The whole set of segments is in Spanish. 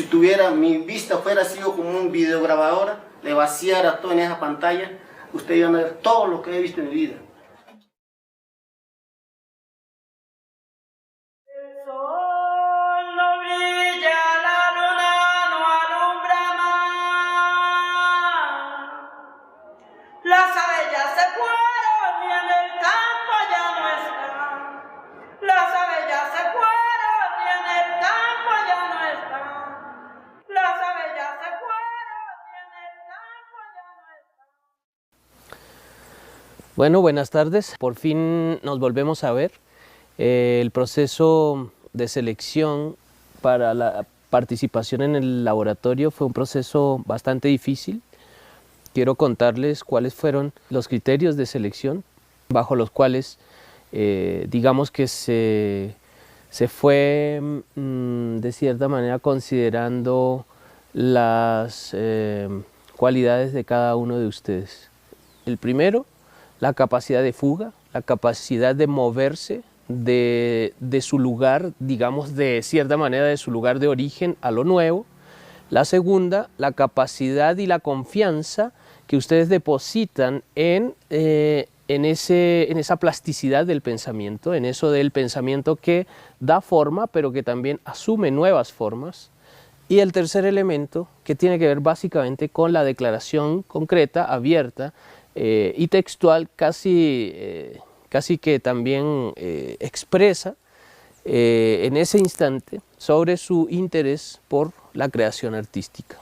si tuviera, mi vista fuera sido como un videograbador, le vaciara todo en esa pantalla, ustedes iban a ver todo lo que he visto en mi vida. Las abejas se fueron y en el campo ya no están. Las abejas se fueron y en el campo ya no están. Las abejas se fueron y en el campo ya no están. Bueno, buenas tardes. Por fin nos volvemos a ver. El proceso de selección para la participación en el laboratorio fue un proceso bastante difícil. Quiero contarles cuáles fueron los criterios de selección bajo los cuales digamos que se fue de cierta manera considerando las cualidades de cada uno de ustedes. El primero, la capacidad de fuga, la capacidad de moverse de su lugar, digamos de cierta manera de su lugar de origen a lo nuevo. La segunda, la capacidad y la confianza que ustedes depositan en esa plasticidad del pensamiento, en eso del pensamiento que da forma, pero que también asume nuevas formas. Y el tercer elemento, que tiene que ver básicamente con la declaración concreta, abierta y textual, casi que también expresa en ese instante sobre su interés por la creación artística.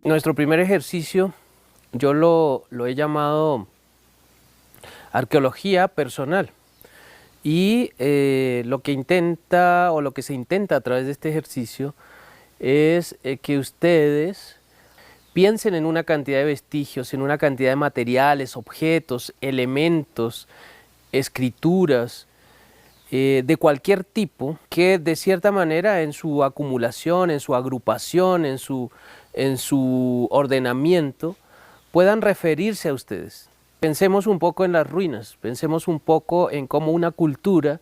Nuestro primer ejercicio yo lo he llamado arqueología personal y lo que se intenta a través de este ejercicio es que ustedes piensen en una cantidad de vestigios, en una cantidad de materiales, objetos, elementos, escrituras, de cualquier tipo que de cierta manera en su acumulación, en su agrupación, en su ordenamiento puedan referirse a ustedes. Pensemos un poco en las ruinas, pensemos un poco en cómo una cultura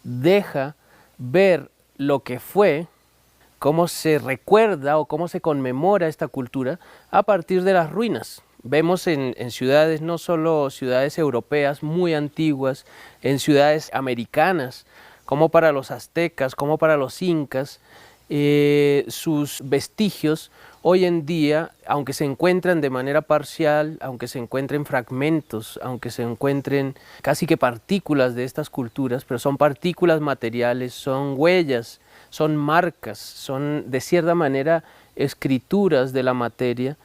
deja ver lo que fue, cómo se recuerda o cómo se conmemora esta cultura a partir de las ruinas. Vemos en ciudades, no solo ciudades europeas muy antiguas, en ciudades americanas, como para los aztecas, como para los incas, sus vestigios hoy en día, aunque se encuentran de manera parcial, aunque se encuentren fragmentos, aunque se encuentren casi que partículas de estas culturas, pero son partículas materiales, son huellas, son marcas, son de cierta manera escrituras de la materia,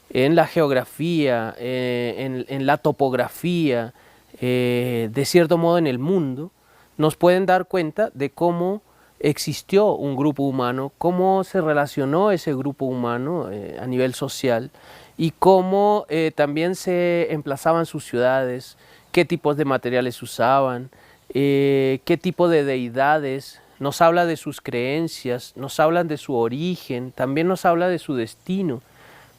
en la geografía, en la topografía, de cierto modo en el mundo, nos pueden dar cuenta de cómo existió un grupo humano, cómo se relacionó ese grupo humano a nivel social y cómo también se emplazaban sus ciudades, qué tipos de materiales usaban, qué tipo de deidades. Nos habla de sus creencias, nos hablan de su origen, también nos habla de su destino,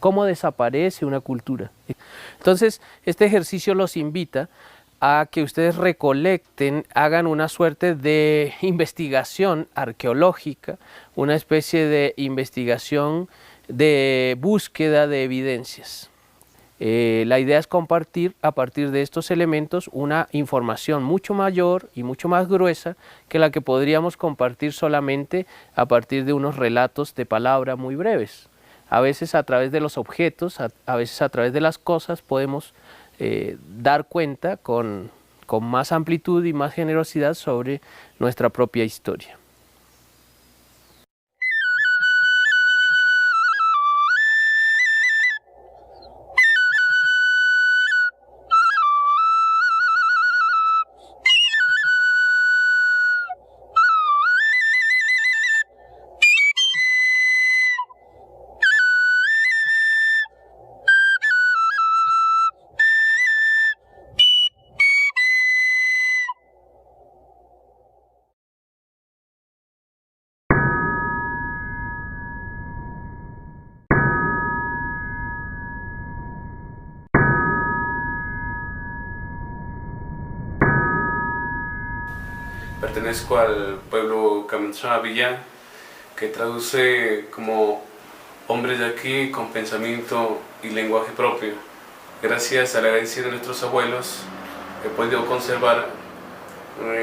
cómo desaparece una cultura. Entonces, este ejercicio los invita a que ustedes recolecten, hagan una suerte de investigación arqueológica, una especie de investigación de búsqueda de evidencias. La idea es compartir a partir de estos elementos una información mucho mayor y mucho más gruesa que la que podríamos compartir solamente a partir de unos relatos de palabra muy breves. A veces a través de los objetos, a veces a través de las cosas podemos dar cuenta con más amplitud y más generosidad sobre nuestra propia historia. Pertenezco al pueblo Camanchá Villá, que traduce como hombres de aquí con pensamiento y lenguaje propio. Gracias a la herencia de nuestros abuelos he podido conservar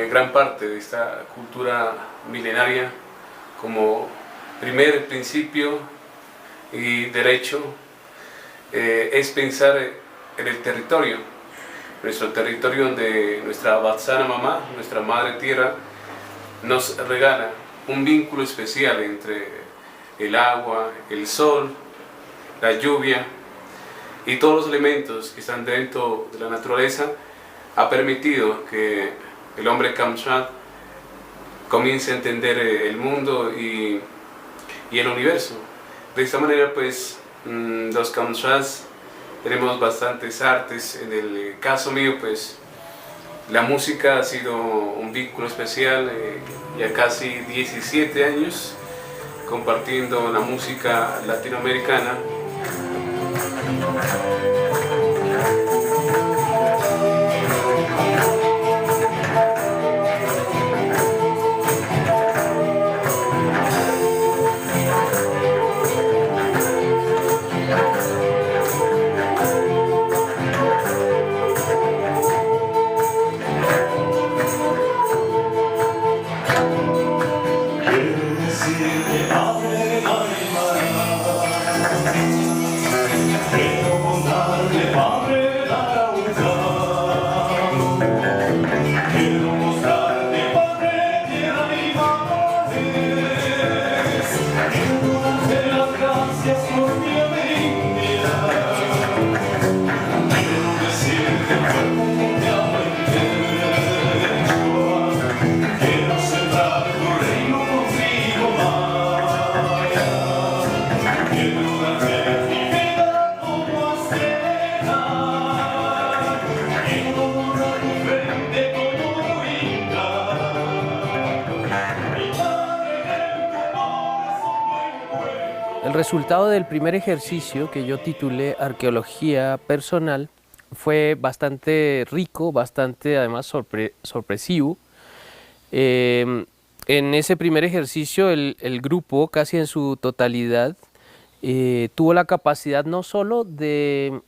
gran parte de esta cultura milenaria como primer principio y derecho es pensar en el territorio. Nuestro territorio donde nuestra Batsana Mamá, nuestra Madre Tierra, nos regala un vínculo especial entre el agua, el sol, la lluvia y todos los elementos que están dentro de la naturaleza, ha permitido que el hombre Kamchat comience a entender el mundo y el universo. De esta manera, pues, los Kamchats tenemos bastantes artes. En el caso mío, pues, la música ha sido un vínculo especial, ya casi 17 años compartiendo la música latinoamericana. El resultado del primer ejercicio, que yo titulé Arqueología Personal, fue bastante rico, bastante además sorpresivo. En ese primer ejercicio el grupo, casi en su totalidad, tuvo la capacidad no solo de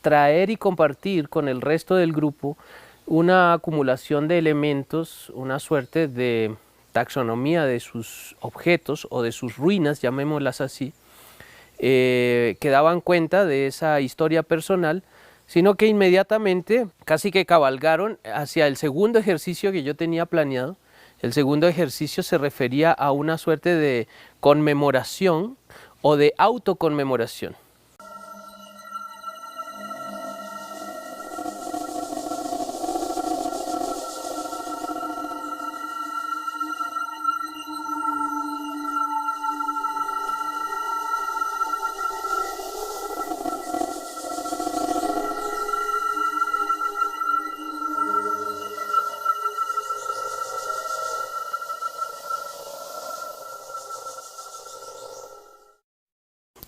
traer y compartir con el resto del grupo una acumulación de elementos, una suerte de taxonomía de sus objetos o de sus ruinas, llamémoslas así, que daban cuenta de esa historia personal, sino que inmediatamente casi que cabalgaron hacia el segundo ejercicio que yo tenía planeado. El segundo ejercicio se refería a una suerte de conmemoración o de autoconmemoración.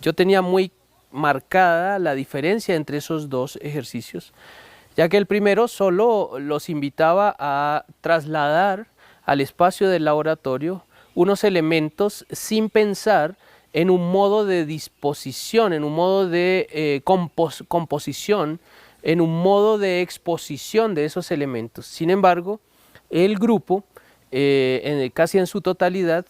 yo tenía muy marcada la diferencia entre esos dos ejercicios, ya que el primero solo los invitaba a trasladar al espacio del laboratorio unos elementos sin pensar en un modo de disposición, en un modo de composición, en un modo de exposición de esos elementos. Sin embargo, el grupo, casi en su totalidad,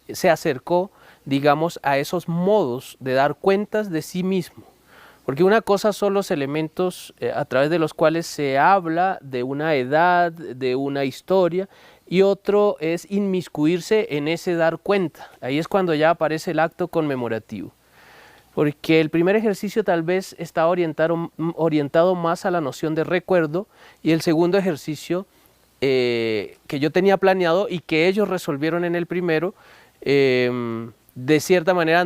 se acercó, digamos, a esos modos de dar cuentas de sí mismo. Porque una cosa son los elementos a través de los cuales se habla de una edad, de una historia, y otro es inmiscuirse en ese dar cuenta. Ahí es cuando ya aparece el acto conmemorativo. Porque el primer ejercicio tal vez está orientado más a la noción de recuerdo, y el segundo ejercicio que yo tenía planeado y que ellos resolvieron en el primero, de cierta manera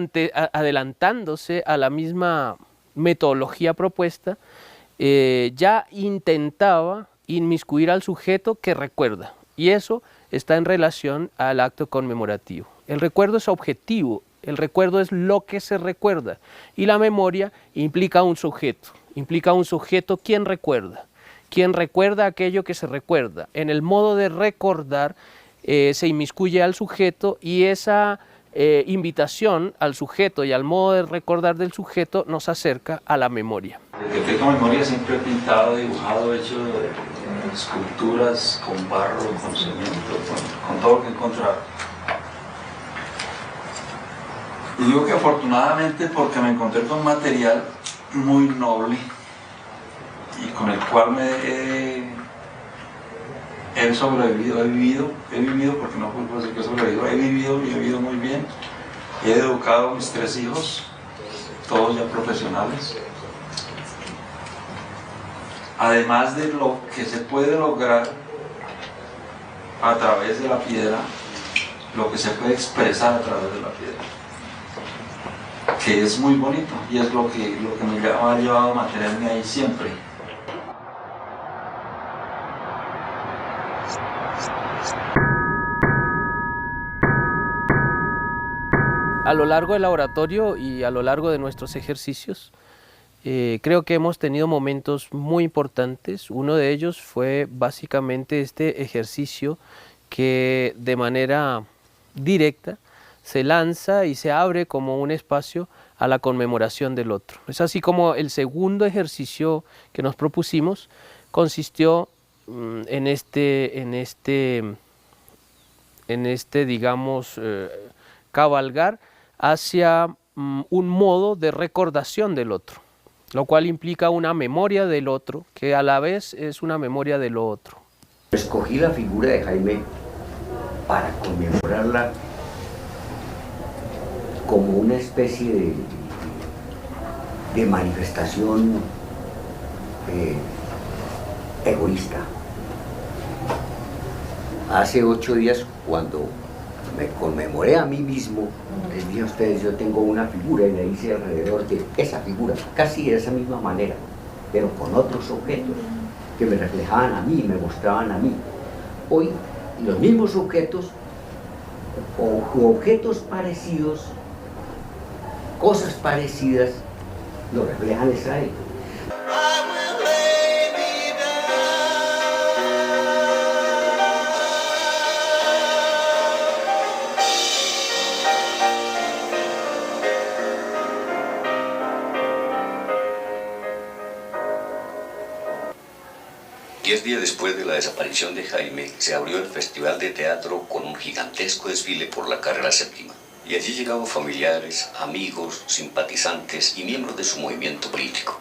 adelantándose a la misma metodología propuesta, ya intentaba inmiscuir al sujeto que recuerda, y eso está en relación al acto conmemorativo. El recuerdo es objetivo, el recuerdo es lo que se recuerda, y la memoria implica un sujeto quien recuerda aquello que se recuerda. En el modo de recordar se inmiscuye al sujeto, y esa invitación al sujeto y al modo de recordar del sujeto nos acerca a la memoria. Desde que tengo memoria siempre he pintado, dibujado, hecho esculturas con barro, con cemento, con todo lo que he encontrado. Y digo que afortunadamente porque me encontré con material muy noble y con el cual he sobrevivido, he vivido porque no puedo decir que he sobrevivido, he vivido muy bien. He educado a mis 3 hijos, todos ya profesionales. Además de lo que se puede lograr a través de la piedra, lo que se puede expresar a través de la piedra, que es muy bonito, y es lo que me ha llevado a mantenerme ahí siempre. A lo largo del laboratorio y a lo largo de nuestros ejercicios, creo que hemos tenido momentos muy importantes. Uno de ellos fue básicamente este ejercicio que de manera directa se lanza y se abre como un espacio a la conmemoración del otro. Es así como el segundo ejercicio que nos propusimos consistió en este digamos, cabalgar hacia un modo de recordación del otro, lo cual implica una memoria del otro, que a la vez es una memoria de lo otro. Escogí la figura de Jaime para conmemorarla como una especie de manifestación egoísta. Hace 8 días, cuando me conmemoré a mí mismo, les dije a ustedes, yo tengo una figura, y le hice alrededor de esa figura, casi de esa misma manera, pero con otros objetos que me reflejaban a mí, me mostraban a mí. Hoy, los mismos objetos, o objetos parecidos, cosas parecidas, lo reflejan es a él. Diez días después de la desaparición de Jaime, se abrió el Festival de Teatro con un gigantesco desfile por la carrera 7ª. Y allí llegaban familiares, amigos, simpatizantes y miembros de su movimiento político.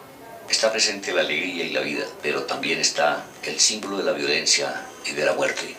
Está presente la alegría y la vida, pero también está el símbolo de la violencia y de la muerte.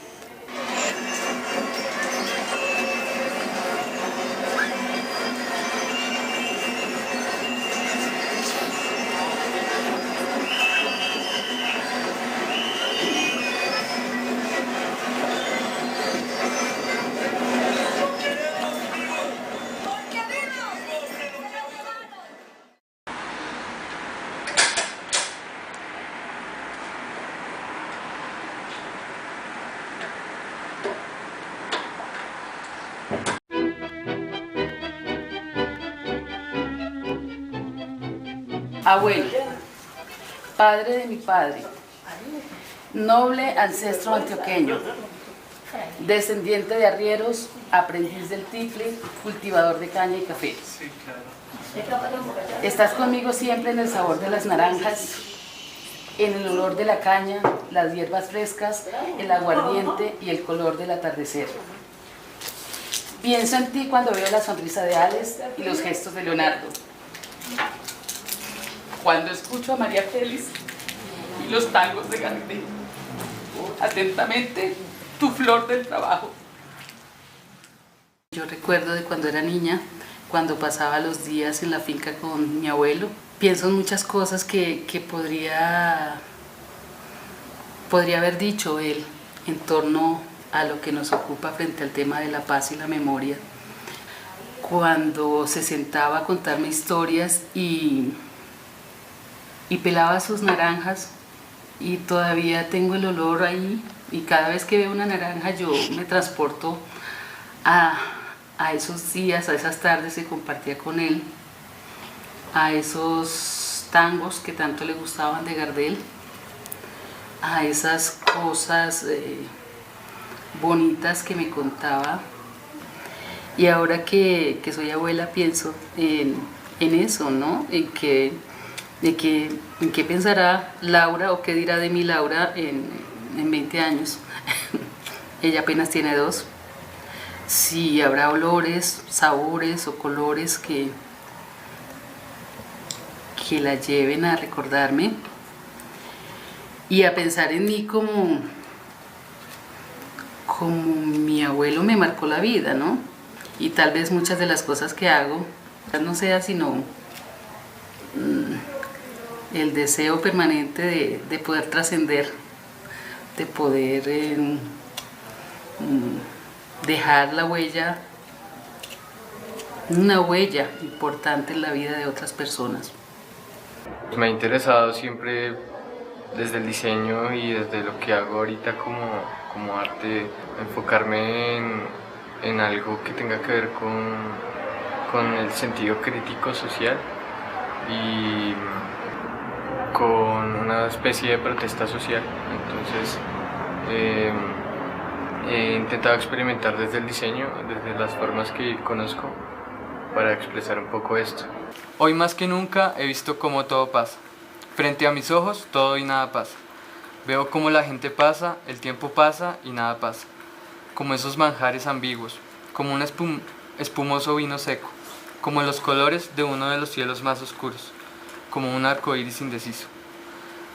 Abuelo, padre de mi padre, noble ancestro antioqueño, descendiente de arrieros, aprendiz del tiple, cultivador de caña y café. Estás conmigo siempre en el sabor de las naranjas, en el olor de la caña, las hierbas frescas, el aguardiente y el color del atardecer. Pienso en ti cuando veo la sonrisa de Alex y los gestos de Leonardo. Cuando escucho a María Félix y los tangos de Gardel. Atentamente, tu flor del trabajo. Yo recuerdo de cuando era niña, cuando pasaba los días en la finca con mi abuelo. Pienso en muchas cosas que podría haber dicho él en torno a lo que nos ocupa frente al tema de la paz y la memoria. Cuando se sentaba a contarme historias y pelaba sus naranjas, y todavía tengo el olor ahí, y cada vez que veo una naranja yo me transporto a esos días, a esas tardes que compartía con él, a esos tangos que tanto le gustaban de Gardel, a esas cosas bonitas que me contaba. Y ahora que soy abuela pienso en eso, ¿no? En qué pensará Laura o qué dirá de mí Laura en 20 años. Ella apenas tiene 2. Si habrá olores, sabores o colores que la lleven a recordarme y a pensar en mí como mi abuelo me marcó la vida, ¿no? Y tal vez muchas de las cosas que hago no sea sino el deseo permanente de poder trascender, de poder dejar la huella, una huella importante en la vida de otras personas. Me ha interesado siempre desde el diseño y desde lo que hago ahorita como arte, enfocarme en algo que tenga que ver con el sentido crítico social y con una especie de protesta social. Entonces he intentado experimentar desde el diseño, desde las formas que conozco, para expresar un poco esto. Hoy más que nunca he visto cómo todo pasa. Frente a mis ojos todo y nada pasa. Veo cómo la gente pasa, el tiempo pasa y nada pasa. Como esos manjares ambiguos, como un espumoso vino seco, como los colores de uno de los cielos más oscuros, como un arco iris indeciso.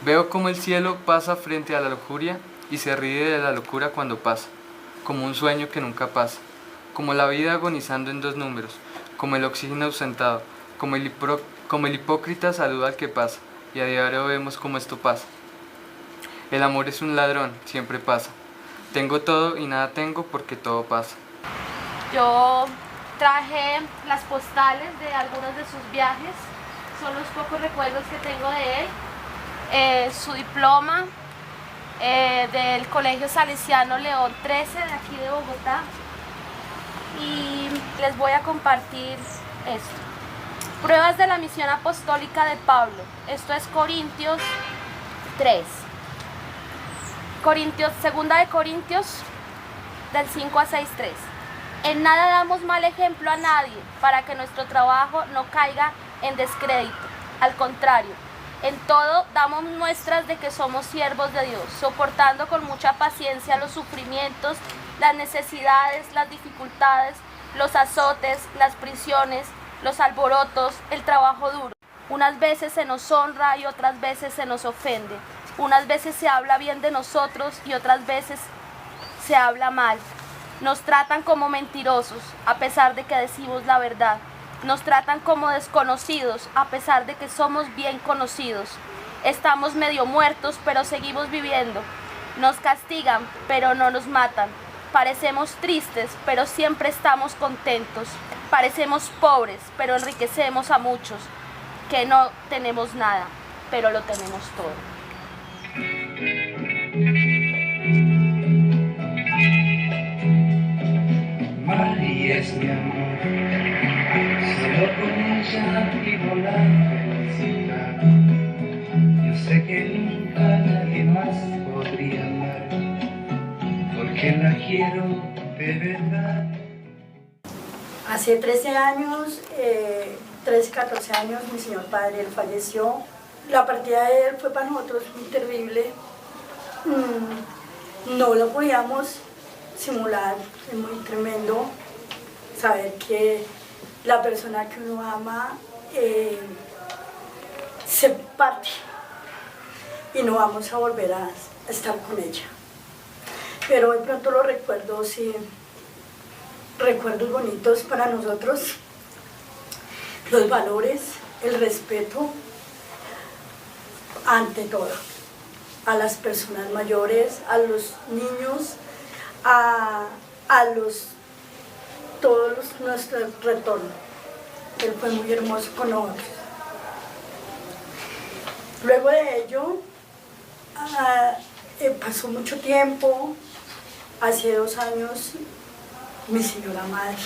Veo cómo el cielo pasa frente a la lujuria y se ríe de la locura cuando pasa, como un sueño que nunca pasa, como la vida agonizando en 2 números, como el oxígeno ausentado, como el hipócrita saluda al que pasa, y a diario vemos cómo esto pasa. El amor es un ladrón, siempre pasa. Tengo todo y nada tengo porque todo pasa. Yo traje las postales de algunos de sus viajes, son los pocos recuerdos que tengo de él. Su diploma del Colegio Salesiano León 13 de aquí de Bogotá. Y les voy a compartir esto. Pruebas de la misión apostólica de Pablo. Esto es Corintios 3. Segunda de Corintios del 5 a 6, 3. En nada damos mal ejemplo a nadie para que nuestro trabajo no caiga en descrédito. Al contrario, en todo damos muestras de que somos siervos de Dios, soportando con mucha paciencia los sufrimientos, las necesidades, las dificultades, los azotes, las prisiones, los alborotos, el trabajo duro. Unas veces se nos honra y otras veces se nos ofende. Unas veces se habla bien de nosotros y otras veces se habla mal. Nos tratan como mentirosos, a pesar de que decimos la verdad. Nos tratan como desconocidos, a pesar de que somos bien conocidos. Estamos medio muertos, pero seguimos viviendo. Nos castigan, pero no nos matan. Parecemos tristes, pero siempre estamos contentos. Parecemos pobres, pero enriquecemos a muchos. Que no tenemos nada, pero lo tenemos todo. María es mi amor, solo con ella vivo la felicidad. porque la quiero de verdad. Hace 13 años, 13, 14 años, mi señor padre, él falleció. La partida de él fue para nosotros muy terrible. No lo podíamos simular, es muy tremendo saber que la persona que uno ama se parte y no vamos a volver a estar con ella. Pero de pronto los recuerdos, sí, recuerdos bonitos para nosotros, los valores, el respeto, ante todo, a las personas mayores, a los niños, a todos nuestro retorno. Él fue muy hermoso con nosotros. Luego de ello, pasó mucho tiempo, hace 2 años, mi señora madre,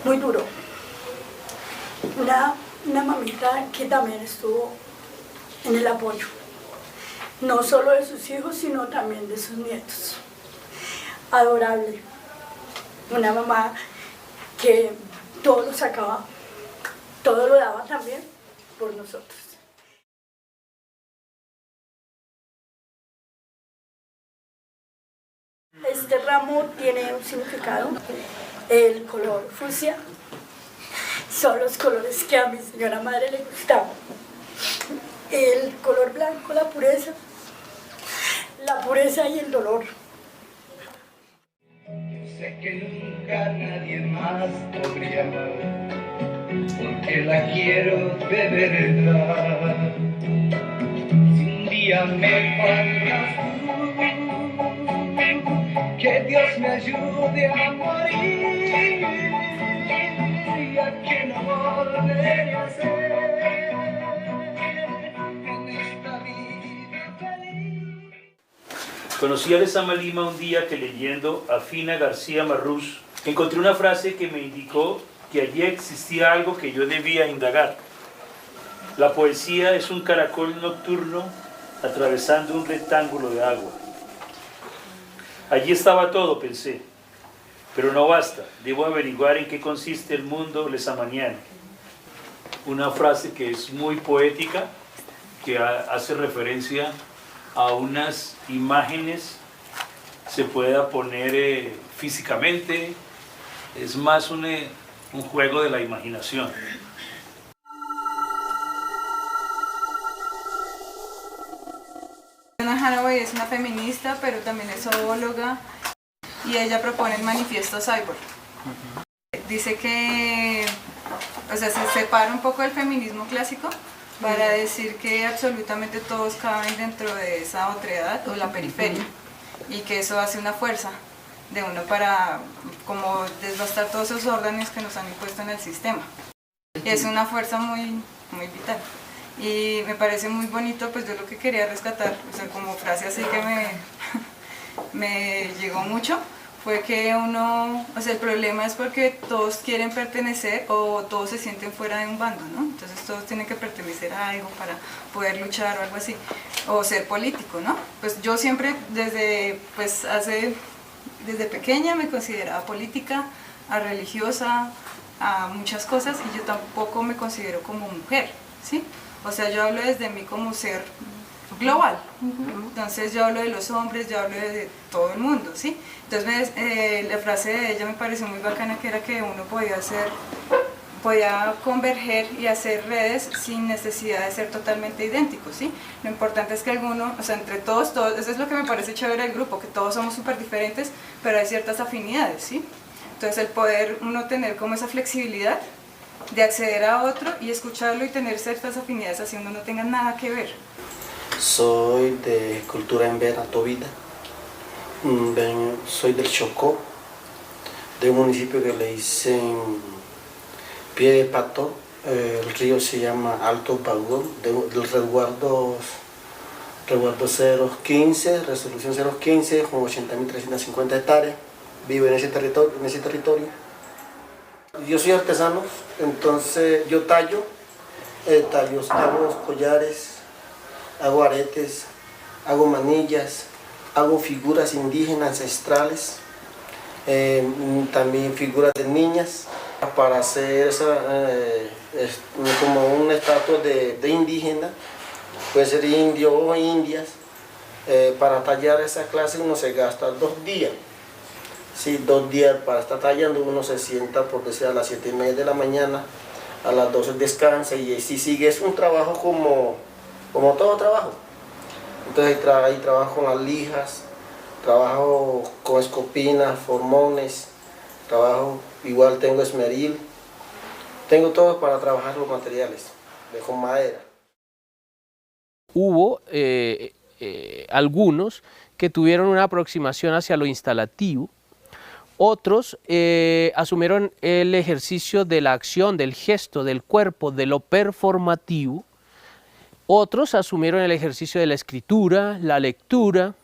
muy duro. Una mamita que también estuvo en el apoyo, no solo de sus hijos, sino también de sus nietos. Adorable. Una mamá que todo lo sacaba, todo lo daba también por nosotros. Este ramo tiene un significado. El color fucsia son los colores que a mi señora madre le gustaban. El color blanco, la pureza y el dolor. Sé que nunca nadie más podría amar, porque la quiero de verdad. Si un día me faltas tú, que Dios me ayude a morir, ya que no volveré a ser en esta vida feliz. Conocí a Lezama Lima un día que, leyendo a Fina García Marrús, encontré una frase que me indicó que allí existía algo que yo debía indagar. La poesía es un caracol nocturno atravesando un rectángulo de agua. Allí estaba todo, pensé, pero no basta, debo averiguar en qué consiste el mundo lezamaniano. Una frase que es muy poética, que hace referencia a unas imágenes, se pueda poner físicamente, es más un juego de la imaginación. Ana Haraway es una feminista, pero también es zoóloga, y ella propone el manifiesto Cyborg. Dice que, o sea, se separa un poco del feminismo clásico para decir que absolutamente todos caben dentro de esa otredad o la periferia, y que eso hace una fuerza de uno para como desbastar todos esos órdenes que nos han impuesto en el sistema. Y es una fuerza muy, muy vital. Y me parece muy bonito, pues yo lo que quería rescatar, o sea, como frase así que me llegó mucho, fue que uno, o sea, el problema es porque todos quieren pertenecer o todos se sienten fuera de un bando, ¿no? Entonces todos tienen que pertenecer a algo para poder luchar o algo así, o ser político, ¿no? Pues yo siempre desde pequeña me consideraba política, religiosa, a muchas cosas, y yo tampoco me considero como mujer, ¿sí? O sea, yo hablo desde mí como ser global. Entonces yo hablo de los hombres, yo hablo de todo el mundo, ¿sí? Entonces la frase de ella me pareció muy bacana, que era que uno podía converger y hacer redes sin necesidad de ser totalmente idénticos, ¿sí? Lo importante es que alguno, o sea, entre todos, eso es lo que me parece chévere del grupo, que todos somos súper diferentes, pero hay ciertas afinidades, ¿sí? Entonces el poder uno tener como esa flexibilidad de acceder a otro y escucharlo y tener ciertas afinidades así uno no tenga nada que ver. Soy de cultura embera, Tobita. Soy del Chocó, de un municipio que le dicen Pie de Pato. El río se llama Alto Paudón, del resguardo 015, resolución 015, con 80.350 hectáreas. Vivo en ese territorio. Yo soy artesano, entonces yo tallo, hago collares, hago aretes, hago manillas, hago figuras indígenas ancestrales, también figuras de niñas, para hacer como una estatua de indígena, puede ser indio o indias. Para tallar esa clase uno se gasta 2 días. Sí, 2 días para estar tallando, uno se sienta porque sea a las 7:30 de la mañana, a las 12 descansa y si sigue es un trabajo como todo trabajo. Entonces ahí trabajo con las lijas, trabajo con escopinas, formones, trabajo, igual tengo esmeril, tengo todo para trabajar los materiales, con madera. Hubo algunos que tuvieron una aproximación hacia lo instalativo, otros asumieron el ejercicio de la acción, del gesto, del cuerpo, de lo performativo, otros asumieron el ejercicio de la escritura, la lectura,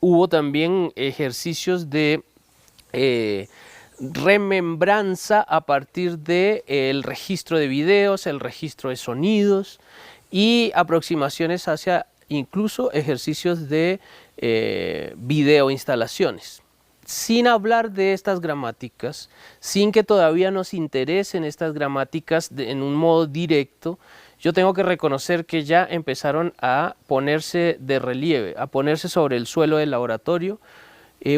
hubo también ejercicios de remembranza a partir del registro de videos, el registro de sonidos y aproximaciones hacia incluso ejercicios de video instalaciones. Sin hablar de estas gramáticas, sin que todavía nos interesen estas gramáticas en un modo directo, yo tengo que reconocer que ya empezaron a ponerse de relieve, a ponerse sobre el suelo del laboratorio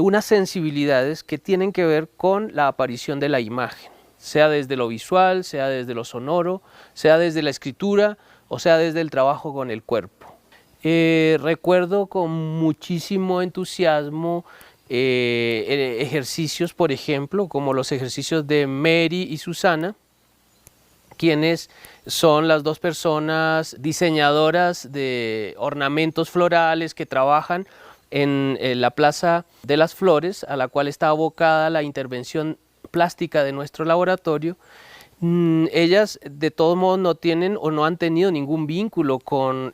unas sensibilidades que tienen que ver con la aparición de la imagen, sea desde lo visual, sea desde lo sonoro, sea desde la escritura o sea desde el trabajo con el cuerpo. Recuerdo con muchísimo entusiasmo ejercicios, por ejemplo, como los ejercicios de Mary y Susana, quienes son las 2 personas diseñadoras de ornamentos florales que trabajan en la Plaza de las Flores, a la cual está abocada la intervención plástica de nuestro laboratorio. Ellas de todos modos no tienen o no han tenido ningún vínculo con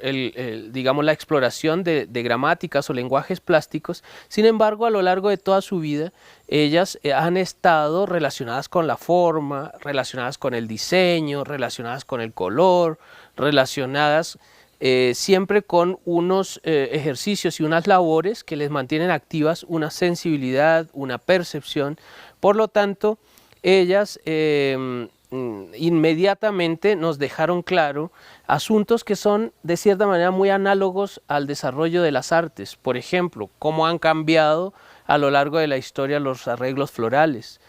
digamos, la exploración de gramáticas o lenguajes plásticos. Sin embargo, a lo largo de toda su vida, ellas han estado relacionadas con la forma, relacionadas con el diseño, relacionadas con el color, relacionadas siempre con unos ejercicios y unas labores que les mantienen activas una sensibilidad, una percepción. Por lo tanto, ellas inmediatamente nos dejaron claro asuntos que son de cierta manera muy análogos al desarrollo de las artes. Por ejemplo, cómo han cambiado a lo largo de la historia los arreglos florales,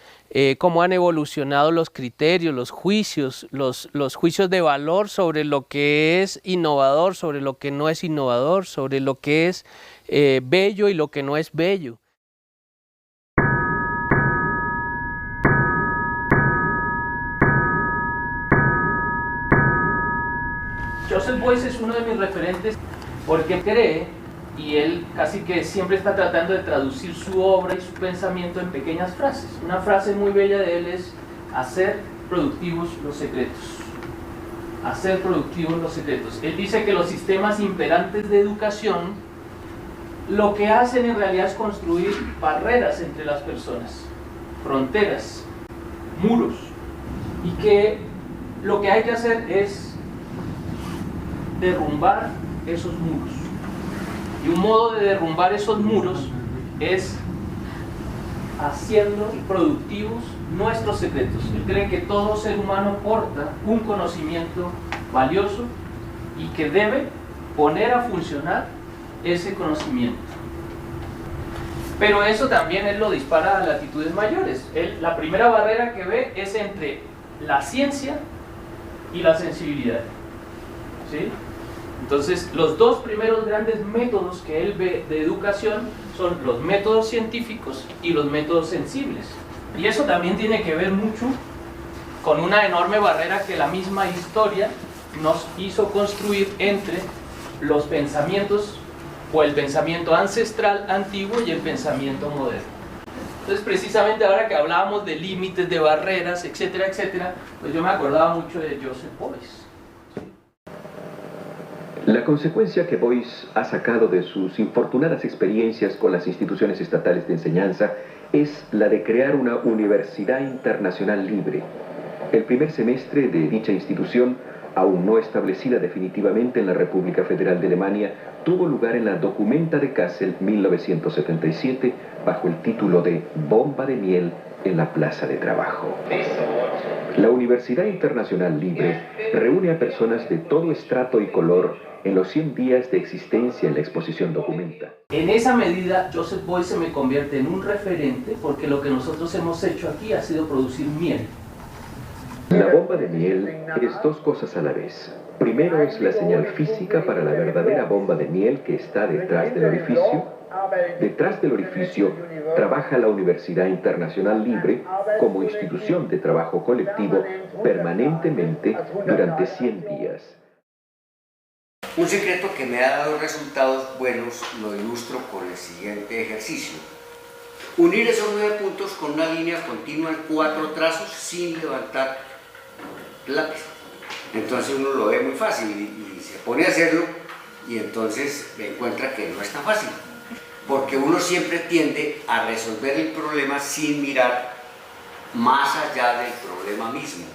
cómo han evolucionado los criterios, los juicios de valor sobre lo que es innovador, sobre lo que no es innovador, sobre lo que es bello y lo que no es bello. Joseph Beuys es uno de mis referentes porque cree, y él casi que siempre está tratando de traducir su obra y su pensamiento en pequeñas frases. Una frase muy bella de él es hacer productivos los secretos. Hacer productivos los secretos. Él dice que los sistemas imperantes de educación lo que hacen en realidad es construir barreras entre las personas, fronteras, muros, y que lo que hay que hacer es derrumbar esos muros. Y un modo de derrumbar esos muros es haciendo productivos nuestros secretos. Él cree que todo ser humano porta un conocimiento valioso y que debe poner a funcionar ese conocimiento. Pero eso también él lo dispara a latitudes mayores. La primera barrera que ve es entre la ciencia y la sensibilidad. ¿Sí? Entonces, los 2 primeros grandes métodos que él ve de educación son los métodos científicos y los métodos sensibles. Y eso también tiene que ver mucho con una enorme barrera que la misma historia nos hizo construir entre los pensamientos o el pensamiento ancestral antiguo y el pensamiento moderno. Entonces, precisamente ahora que hablábamos de límites, de barreras, etcétera, etcétera, pues yo me acordaba mucho de Joseph Beuys. La consecuencia que Beuys ha sacado de sus infortunadas experiencias con las instituciones estatales de enseñanza es la de crear una universidad internacional libre. El primer semestre de dicha institución aún no establecida definitivamente en la República Federal de Alemania, tuvo lugar en la Documenta de Kassel 1977 bajo el título de Bomba de miel en la Plaza de Trabajo. La Universidad Internacional Libre reúne a personas de todo estrato y color en los 100 días de existencia en la exposición Documenta. En esa medida, Joseph Beuys se me convierte en un referente porque lo que nosotros hemos hecho aquí ha sido producir miel. La bomba de miel es dos cosas a la vez. Primero es la señal física para la verdadera bomba de miel que está detrás del orificio. Detrás del orificio trabaja la Universidad Internacional Libre como institución de trabajo colectivo permanentemente durante 100 días. Un secreto que me ha dado resultados buenos lo ilustro con el siguiente ejercicio. Unir esos 9 puntos con una línea continua en 4 trazos sin levantar lápiz. Entonces uno lo ve muy fácil y se pone a hacerlo y entonces encuentra que no es tan fácil. Porque uno siempre tiende a resolver el problema sin mirar más allá del problema mismo.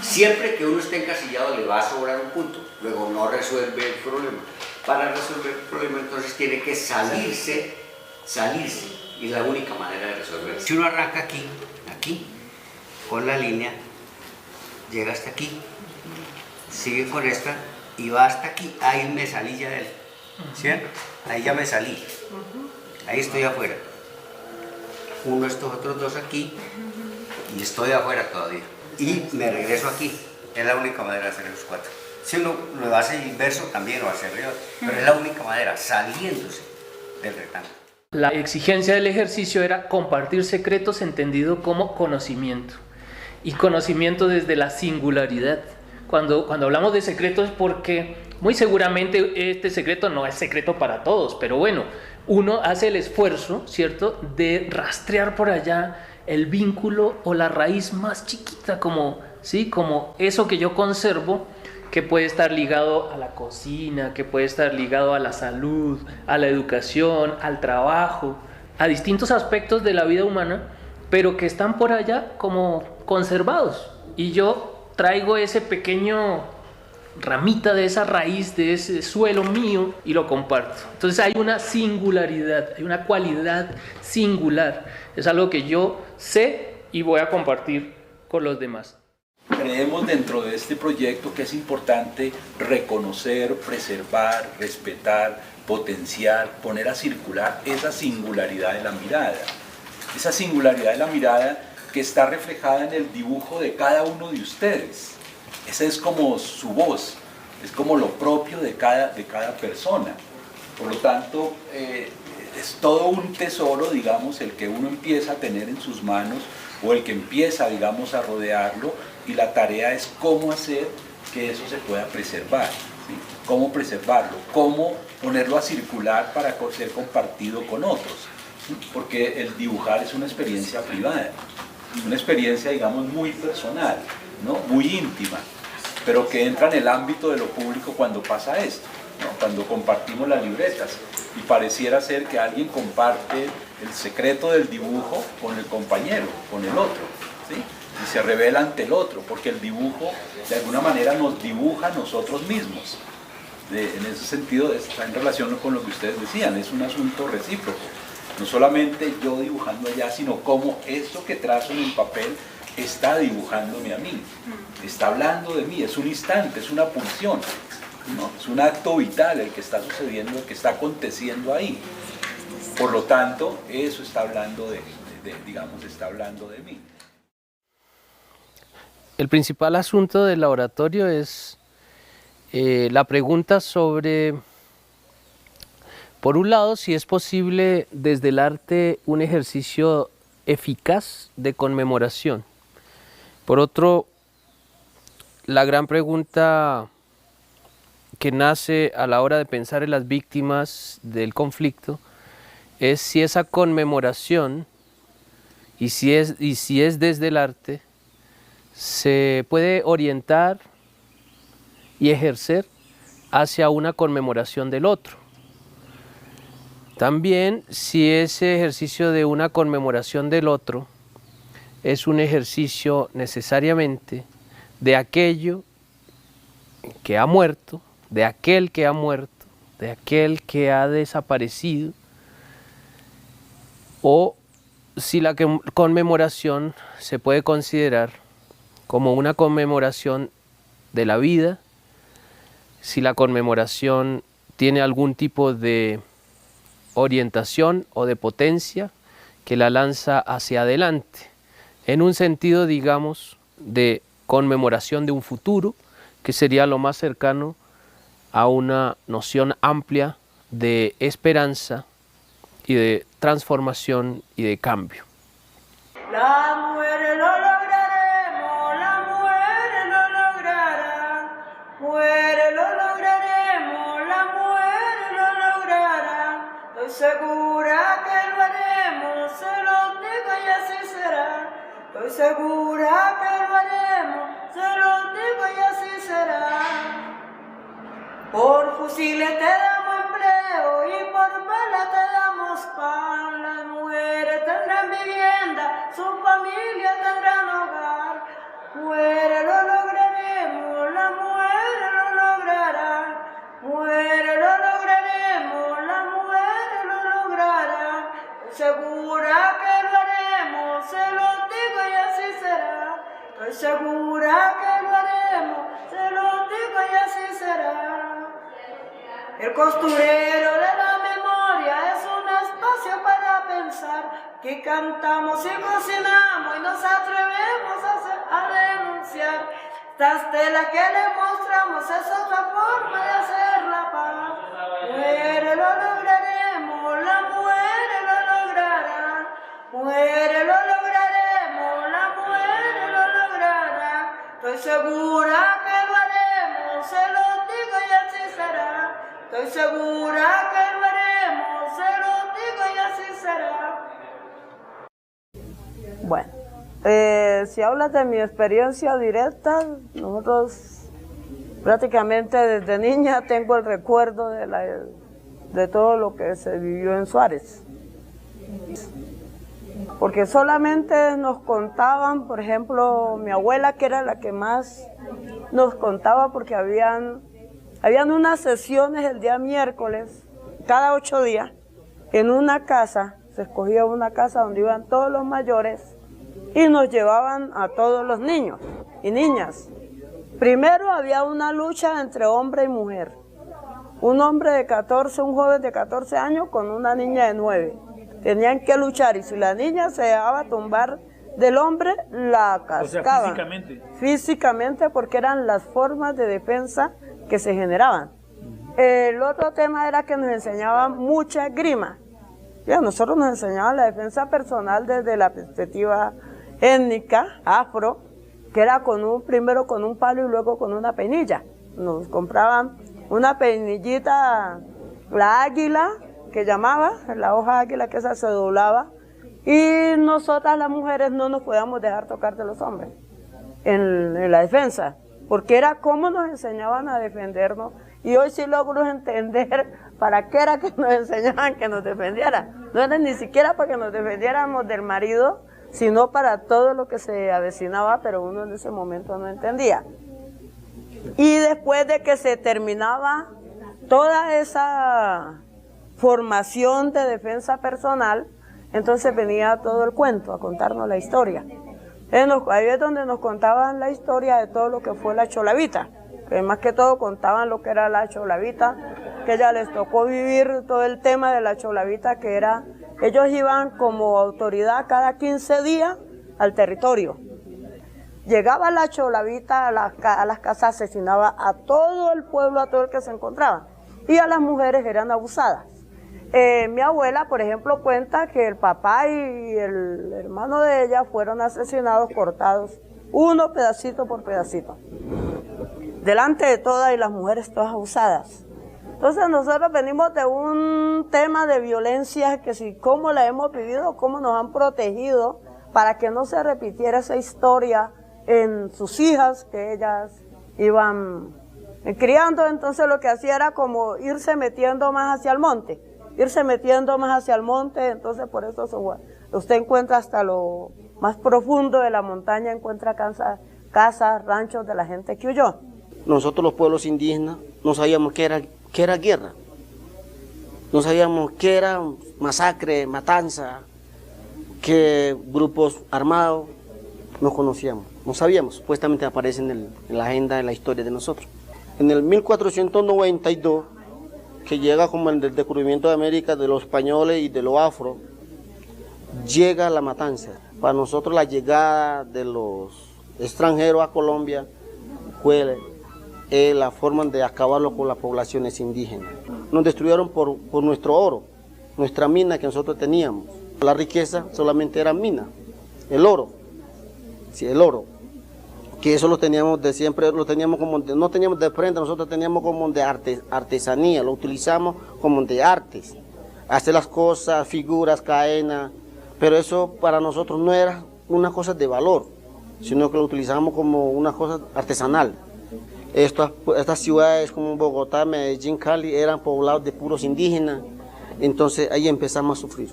Siempre que uno esté encasillado le va a sobrar un punto, luego no resuelve el problema. Para resolver el problema entonces tiene que salirse, y es la única manera de resolverlo. Si uno arranca aquí, con la línea, llega hasta aquí, sigue con esta y va hasta aquí, ahí me salí ya de él, ¿cierto? Ahí ya me salí, ahí estoy afuera. Uno estos otros 2 aquí y estoy afuera todavía. Y me regreso aquí, es la única manera de hacer los 4. Si uno lo hace inverso también lo hace arriba, pero es la única manera, saliéndose del rectángulo. La exigencia del ejercicio era compartir secretos entendido como conocimiento. Y conocimiento desde la singularidad. Cuando hablamos de secretos es porque muy seguramente este secreto no es secreto para todos, pero bueno, uno hace el esfuerzo, ¿cierto?, de rastrear por allá el vínculo o la raíz más chiquita, como eso que yo conservo, que puede estar ligado a la cocina, que puede estar ligado a la salud, a la educación, al trabajo, a distintos aspectos de la vida humana, pero que están por allá como conservados. Y yo traigo ese pequeño ramita de esa raíz, de ese suelo mío, y lo comparto. Entonces hay una singularidad, hay una cualidad singular. Es algo que yo sé y voy a compartir con los demás. Creemos dentro de este proyecto que es importante reconocer, preservar, respetar, potenciar, poner a circular esa singularidad de la mirada. Esa singularidad de la mirada que está reflejada en el dibujo de cada uno de ustedes. Esa es como su voz, es como lo propio de cada persona. Por lo tanto, es todo un tesoro, digamos, el que uno empieza a tener en sus manos o el que empieza, digamos, a rodearlo, y la tarea es cómo hacer que eso se pueda preservar, ¿sí? Cómo preservarlo, cómo ponerlo a circular para ser compartido con otros, ¿sí? Porque el dibujar es una experiencia privada, una experiencia, digamos, muy personal, ¿no? Muy íntima, pero que entra en el ámbito de lo público cuando pasa esto, ¿no? Cuando compartimos las libretas y pareciera ser que alguien comparte el secreto del dibujo con el compañero, con el otro, ¿sí? Y se revela ante el otro, porque el dibujo de alguna manera nos dibuja a nosotros mismos. En ese sentido está en relación con lo que ustedes decían, es un asunto recíproco. No solamente yo dibujando allá, sino cómo eso que trazo en el papel está dibujándome a mí, está hablando de mí, es un instante, es una pulsión, ¿no? Es un acto vital el que está sucediendo, el que está aconteciendo ahí. Por lo tanto, eso está hablando digamos, está hablando de mí. El principal asunto del laboratorio es la pregunta sobre, por un lado, si es posible desde el arte un ejercicio eficaz de conmemoración. Por otro, la gran pregunta que nace a la hora de pensar en las víctimas del conflicto es si esa conmemoración y si es desde el arte se puede orientar y ejercer hacia una conmemoración del otro. También si ese ejercicio de una conmemoración del otro es un ejercicio necesariamente de aquello que ha muerto, de aquel que ha muerto, de aquel que ha desaparecido, o si la conmemoración se puede considerar como una conmemoración de la vida, si la conmemoración tiene algún tipo de orientación o de potencia que la lanza hacia adelante, en un sentido, digamos, de conmemoración de un futuro, que sería lo más cercano a una noción amplia de esperanza y de transformación y de cambio. Las mujeres lo lograremos, las mujeres lo lograrán, mujeres lo lograremos, las mujeres lo lograrán. Estoy segura que lo haremos, se lo digo y así será. Estoy segura que lo haremos, se lo digo y así será. Por fusiles te damos empleo y por balas te damos pan. Las mujeres tendrán vivienda, sus familias tendrán hogar. Mujeres lo lograremos, las mujeres lo lograrán. Mujeres lo lograremos, las mujeres lo lograrán. Estoy segura que lo haremos, se lo digo y así será. Estoy segura que lo haremos, se lo digo y así será. El costurero de la memoria es un espacio para pensar, que cantamos y cocinamos y nos atrevemos a denunciar. Estas telas que le mostramos es otra forma de hacer la paz. Mujeres lo lograremos, las mujeres lo lograrán. Mujeres lo lograremos, las mujeres lo lograrán. Estoy segura que lo haremos, se lo digo y así será. Estoy segura que lo haremos, se lo digo y así será. Bueno, si hablas de mi experiencia directa, nosotros prácticamente desde niña tengo el recuerdo de todo lo que se vivió en Suárez. Porque solamente nos contaban, por ejemplo, mi abuela, que era la que más nos contaba, porque habían unas sesiones el día miércoles, cada 8 días, en una casa, se escogía una casa donde iban todos los mayores y nos llevaban a todos los niños y niñas. Primero había una lucha entre hombre y mujer. Un hombre de 14, un joven de 14 años con una niña de 9. Tenían que luchar y si la niña se dejaba tumbar del hombre, la cascaban. O sea, físicamente. Físicamente, porque eran las formas de defensa que se generaban. El otro tema era que nos enseñaban mucha esgrima. Ya, nosotros nos enseñaban la defensa personal desde la perspectiva étnica, afro, que era primero con un palo y luego con una peinilla. Nos compraban una peinillita, la águila, que llamaba, la hoja águila, que esa se doblaba, y nosotras las mujeres no nos podíamos dejar tocar de los hombres en la defensa, porque era como nos enseñaban a defendernos, y hoy sí logro entender para qué era que nos enseñaban que nos defendieran. No era ni siquiera para que nos defendiéramos del marido, sino para todo lo que se avecinaba, pero uno en ese momento no entendía. Y después de que se terminaba toda esa formación de defensa personal, entonces venía todo el cuento a contarnos la historia. Ahí es donde nos contaban la historia de todo lo que fue la Cholavita, que más que todo contaban lo que era la Cholavita, que ya les tocó vivir todo el tema de la Cholavita, que era, ellos iban como autoridad cada 15 días al territorio. Llegaba la Cholavita a las casas, asesinaba a todo el pueblo, a todo el que se encontraba, y a las mujeres eran abusadas. Mi abuela, por ejemplo, cuenta que el papá y el hermano de ella fueron asesinados, cortados, uno pedacito por pedacito, delante de todas, y las mujeres todas abusadas. Entonces nosotros venimos de un tema de violencia que si cómo la hemos vivido, cómo nos han protegido para que no se repitiera esa historia en sus hijas que ellas iban criando. Entonces lo que hacía era como irse metiendo más hacia el monte, entonces por eso usted encuentra hasta lo más profundo de la montaña, encuentra casas, ranchos de la gente que huyó. nosotros los pueblos indígenas no sabíamos qué era guerra. No sabíamos qué era masacre, matanza, qué grupos armados, no conocíamos. No sabíamos, supuestamente aparece en la agenda, en la historia de nosotros. En el 1492, que llega como el descubrimiento de América de los españoles y de los afro, llega la matanza. Para nosotros la llegada de los extranjeros a Colombia fue la forma de acabarlo con las poblaciones indígenas. Nos destruyeron por nuestro oro, nuestra mina que nosotros teníamos. La riqueza solamente era mina, el oro, sí, el oro, que eso lo teníamos de siempre, lo teníamos como no teníamos de prenda, nosotros teníamos como de artesanía, lo utilizamos como de artes, hacer las cosas, figuras, cadenas, pero eso para nosotros no era una cosa de valor, sino que lo utilizamos como una cosa artesanal. Estas ciudades como Bogotá, Medellín, Cali eran poblados de puros indígenas, entonces ahí empezamos a sufrir.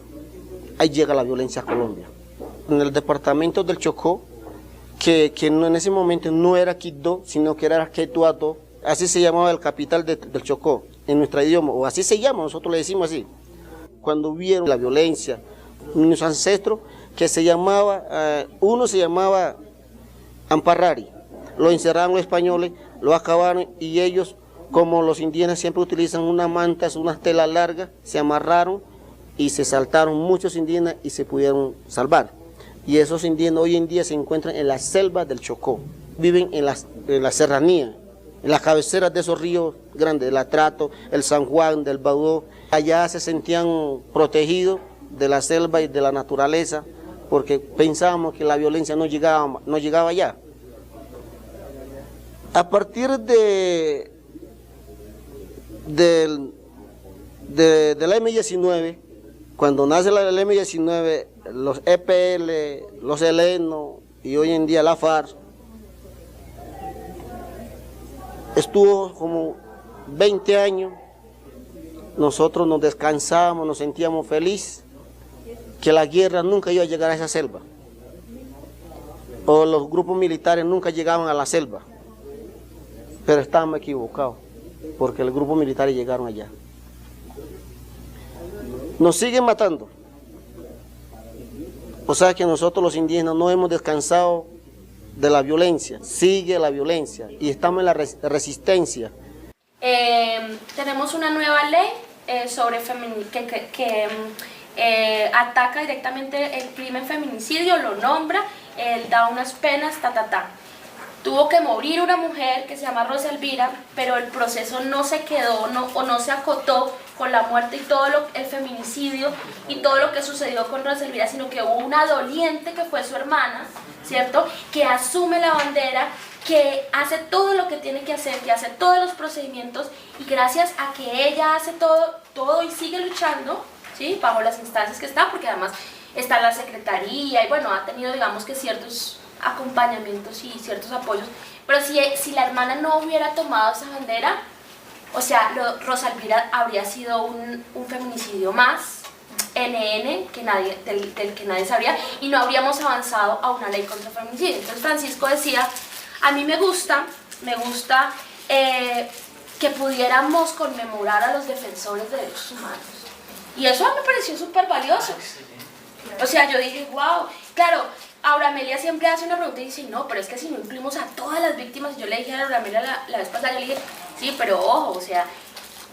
Ahí llega la violencia a Colombia. En el departamento del Chocó, que en ese momento no era Quibdó, sino que era Quetuato, así se llamaba el capital del Chocó, en nuestro idioma, o así se llama, nosotros le decimos así. Cuando vieron la violencia, unos ancestros que se llamaba, uno se llamaba Amparrari, lo encerraron los españoles, lo acabaron y ellos, como los indígenas siempre utilizan unas mantas, unas telas largas, se amarraron y se saltaron muchos indígenas y se pudieron salvar. Y esos indígenas hoy en día se encuentran en la selva del Chocó, viven en la serranía, en las cabeceras de esos ríos grandes, el Atrato, el San Juan, del Baudó. Allá se sentían protegidos de la selva y de la naturaleza, porque pensábamos que la violencia no llegaba allá. A partir de la M-19, cuando nace la M-19, los EPL, los helenos y hoy en día la FARC, estuvo como 20 años, nosotros nos descansábamos, nos sentíamos felices, que la guerra nunca iba a llegar a esa selva, o los grupos militares nunca llegaban a la selva, pero estábamos equivocados, porque los grupos militares llegaron allá. Nos siguen matando. O sea que nosotros los indígenas no hemos descansado de la violencia, sigue la violencia y estamos en la resistencia. Tenemos una nueva ley sobre que ataca directamente el crimen feminicidio, lo nombra, da unas penas, Tuvo que morir una mujer que se llama Rosa Elvira, pero el proceso no se quedó o no se acotó con la muerte y todo el feminicidio y todo lo que sucedió con Rosa Elvira, sino que hubo una doliente que fue su hermana, ¿cierto? Que asume la bandera, que hace todo lo que tiene que hacer, que hace todos los procedimientos, y gracias a que ella hace todo y sigue luchando, ¿sí? Bajo las instancias que está, porque además está la secretaría y bueno, ha tenido digamos que ciertos acompañamientos y ciertos apoyos, pero si la hermana no hubiera tomado esa bandera, o sea, Rosa Elvira habría sido un feminicidio más, NN, del que nadie sabía, y no habríamos avanzado a una ley contra el feminicidio. Entonces Francisco decía, a mí me gusta que pudiéramos conmemorar a los defensores de derechos humanos, y eso me pareció súper valioso. O sea, yo dije, wow, claro, Aura Amelia siempre hace una pregunta y dice, no, pero es que si no incluimos a todas las víctimas, yo le dije a Aura Amelia la vez pasada, yo le dije, sí, pero ojo, o sea,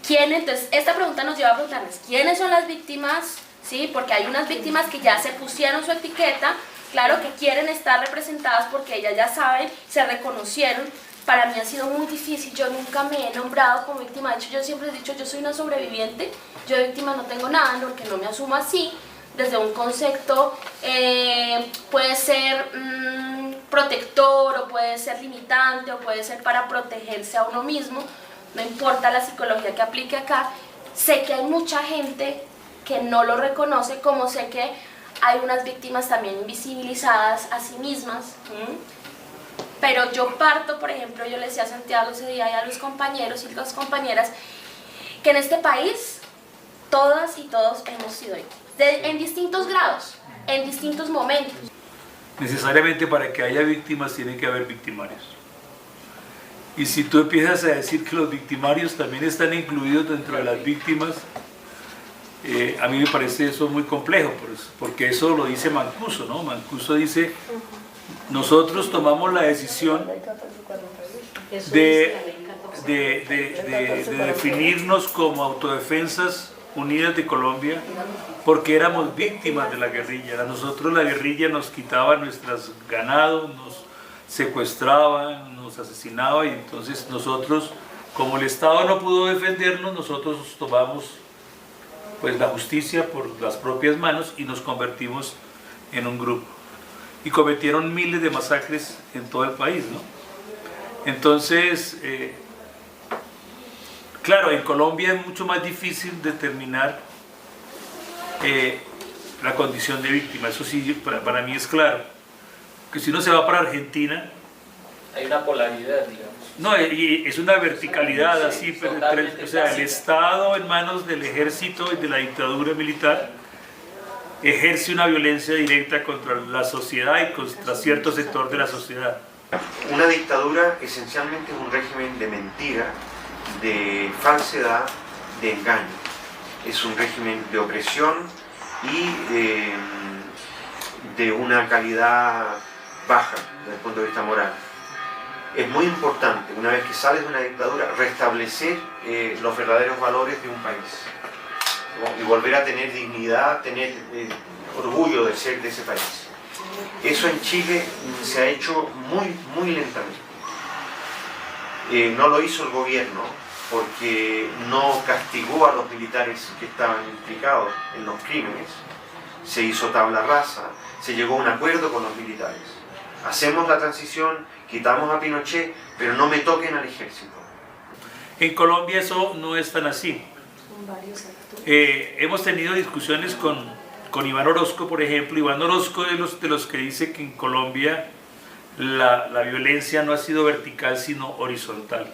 ¿quién? Entonces, esta pregunta nos lleva a preguntarnos, ¿quiénes son las víctimas? Sí, porque hay unas víctimas que ya se pusieron su etiqueta, claro, que quieren estar representadas porque ellas ya saben, se reconocieron. Para mí ha sido muy difícil, yo nunca me he nombrado como víctima, de hecho yo siempre he dicho, yo soy una sobreviviente, yo de víctima no tengo nada, porque no me asumo así, desde un concepto, puede ser protector, o puede ser limitante, o puede ser para protegerse a uno mismo, no importa la psicología que aplique acá. Sé que hay mucha gente que no lo reconoce, como sé que hay unas víctimas también invisibilizadas a sí mismas, pero yo parto, por ejemplo, yo le decía a Santiago ese día y a los compañeros y las compañeras, que en este país todas y todos hemos sido víctimas. En distintos grados, en distintos momentos. Necesariamente para que haya víctimas tiene que haber victimarios. Y si tú empiezas a decir que los victimarios también están incluidos dentro de las víctimas, a mí me parece eso muy complejo, porque eso lo dice Mancuso, ¿no? Mancuso dice, nosotros tomamos la decisión de definirnos como Autodefensas Unidas de Colombia porque éramos víctimas de la guerrilla. A nosotros la guerrilla nos quitaba nuestros ganados, nos secuestraba, nos asesinaba, y entonces nosotros, como el Estado no pudo defendernos, nosotros tomamos pues la justicia por las propias manos y nos convertimos en un grupo. Y cometieron miles de masacres en todo el país, ¿no? Entonces, claro, en Colombia es mucho más difícil determinar la condición de víctima, eso sí, para mí es claro. Que si uno se va para Argentina... Hay una polaridad, digamos. No, y es una verticalidad así, pero o sea, el Estado en manos del ejército y de la dictadura militar ejerce una violencia directa contra la sociedad y contra cierto sector de la sociedad. Una dictadura esencialmente es un régimen de mentira, de falsedad, de engaño. Es un régimen de opresión y de una calidad baja desde el punto de vista moral. Es muy importante, una vez que sales de una dictadura, restablecer los verdaderos valores de un país, ¿no? Y volver a tener dignidad, tener orgullo de ser de ese país. Eso en Chile se ha hecho muy lentamente. No lo hizo el gobierno porque no castigó a los militares que estaban implicados en los crímenes. Se hizo tabla rasa, se llegó a un acuerdo con los militares. Hacemos la transición, quitamos a Pinochet, pero no me toquen al ejército. En Colombia eso no es tan así. Hemos tenido discusiones con Iván Orozco, por ejemplo. Iván Orozco es de los que dice que en Colombia la violencia no ha sido vertical sino horizontal.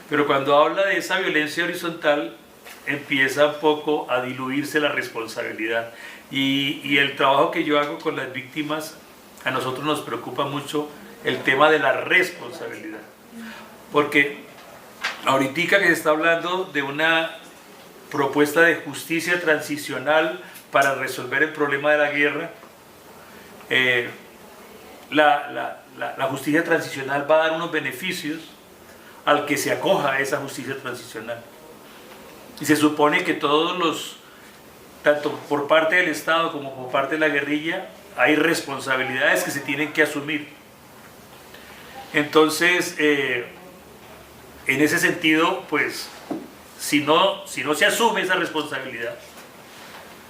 Pero cuando habla de esa violencia horizontal empieza un poco a diluirse la responsabilidad. Y el trabajo que yo hago con las víctimas, a nosotros nos preocupa mucho el tema de la responsabilidad. Porque ahorita que se está hablando de una propuesta de justicia transicional para resolver el problema de la guerra, la justicia transicional va a dar unos beneficios al que se acoja a esa justicia transicional. Y se supone que todos los, tanto por parte del Estado como por parte de la guerrilla, hay responsabilidades que se tienen que asumir. Entonces, en ese sentido, pues, si no se asume esa responsabilidad,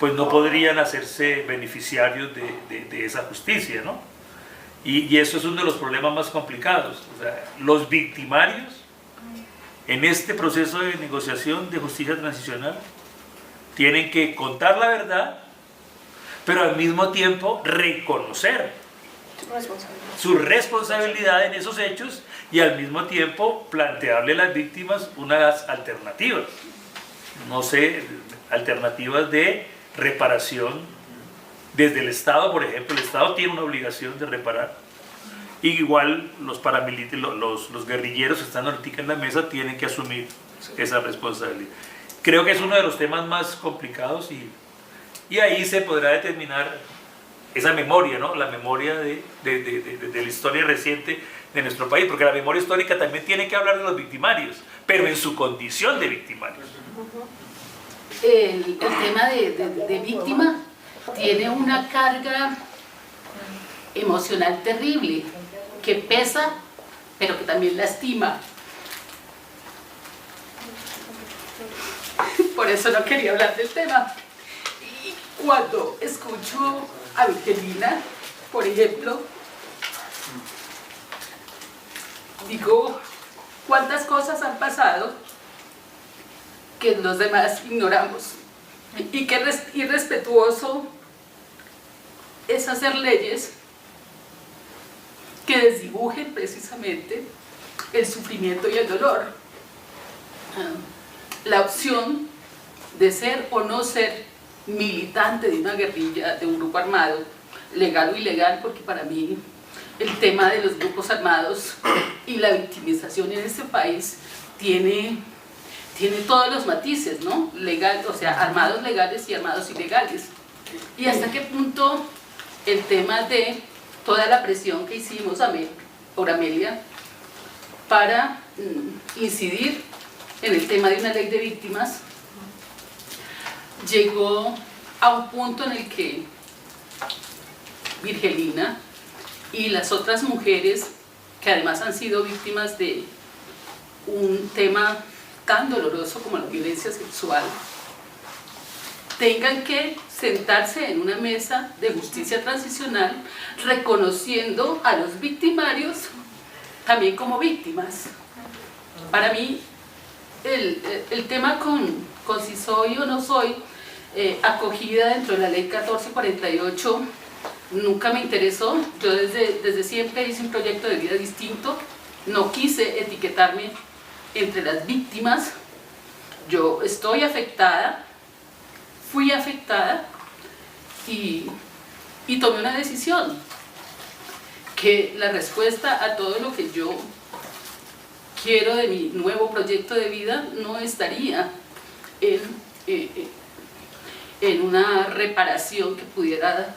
pues no podrían hacerse beneficiarios de esa justicia, ¿no? Y eso es uno de los problemas más complicados. O sea, los victimarios en este proceso de negociación de justicia transicional tienen que contar la verdad, pero al mismo tiempo reconocer su responsabilidad en esos hechos y al mismo tiempo plantearle a las víctimas unas alternativas, no sé, alternativas de reparación desde el Estado. Por ejemplo, el Estado tiene una obligación de reparar, y igual los paramilitares, los guerrilleros que están ahorita en la mesa tienen que asumir esa responsabilidad. Creo que es uno de los temas más complicados, y ahí se podrá determinar esa memoria, ¿no? La memoria de la historia reciente de nuestro país, porque la memoria histórica también tiene que hablar de los victimarios, pero en su condición de victimarios. El tema de víctima tiene una carga emocional terrible, que pesa, pero que también lastima. Por eso no quería hablar del tema. Y cuando escucho a Virgelina, por ejemplo, digo, ¿cuántas cosas han pasado que los demás ignoramos? Y qué irrespetuoso es hacer leyes que desdibujen precisamente el sufrimiento y el dolor. La opción de ser o no ser militante de una guerrilla, de un grupo armado, legal o ilegal, porque para mí el tema de los grupos armados y la victimización en este país tiene todos los matices, ¿no? Legal, o sea, armados legales y armados ilegales. Y hasta qué punto el tema de toda la presión que hicimos por Amelia para incidir en el tema de una ley de víctimas llegó a un punto en el que Virgelina y las otras mujeres que además han sido víctimas de un tema tan doloroso como la violencia sexual tengan que sentarse en una mesa de justicia transicional reconociendo a los victimarios también como víctimas. Para mí el tema con si soy o no soy acogida dentro de la ley 1448 nunca me interesó. Yo desde siempre hice un proyecto de vida distinto, no quise etiquetarme entre las víctimas. Yo estoy afectada, fui afectada y tomé una decisión, que la respuesta a todo lo que yo quiero de mi nuevo proyecto de vida no estaría en una reparación que pudiera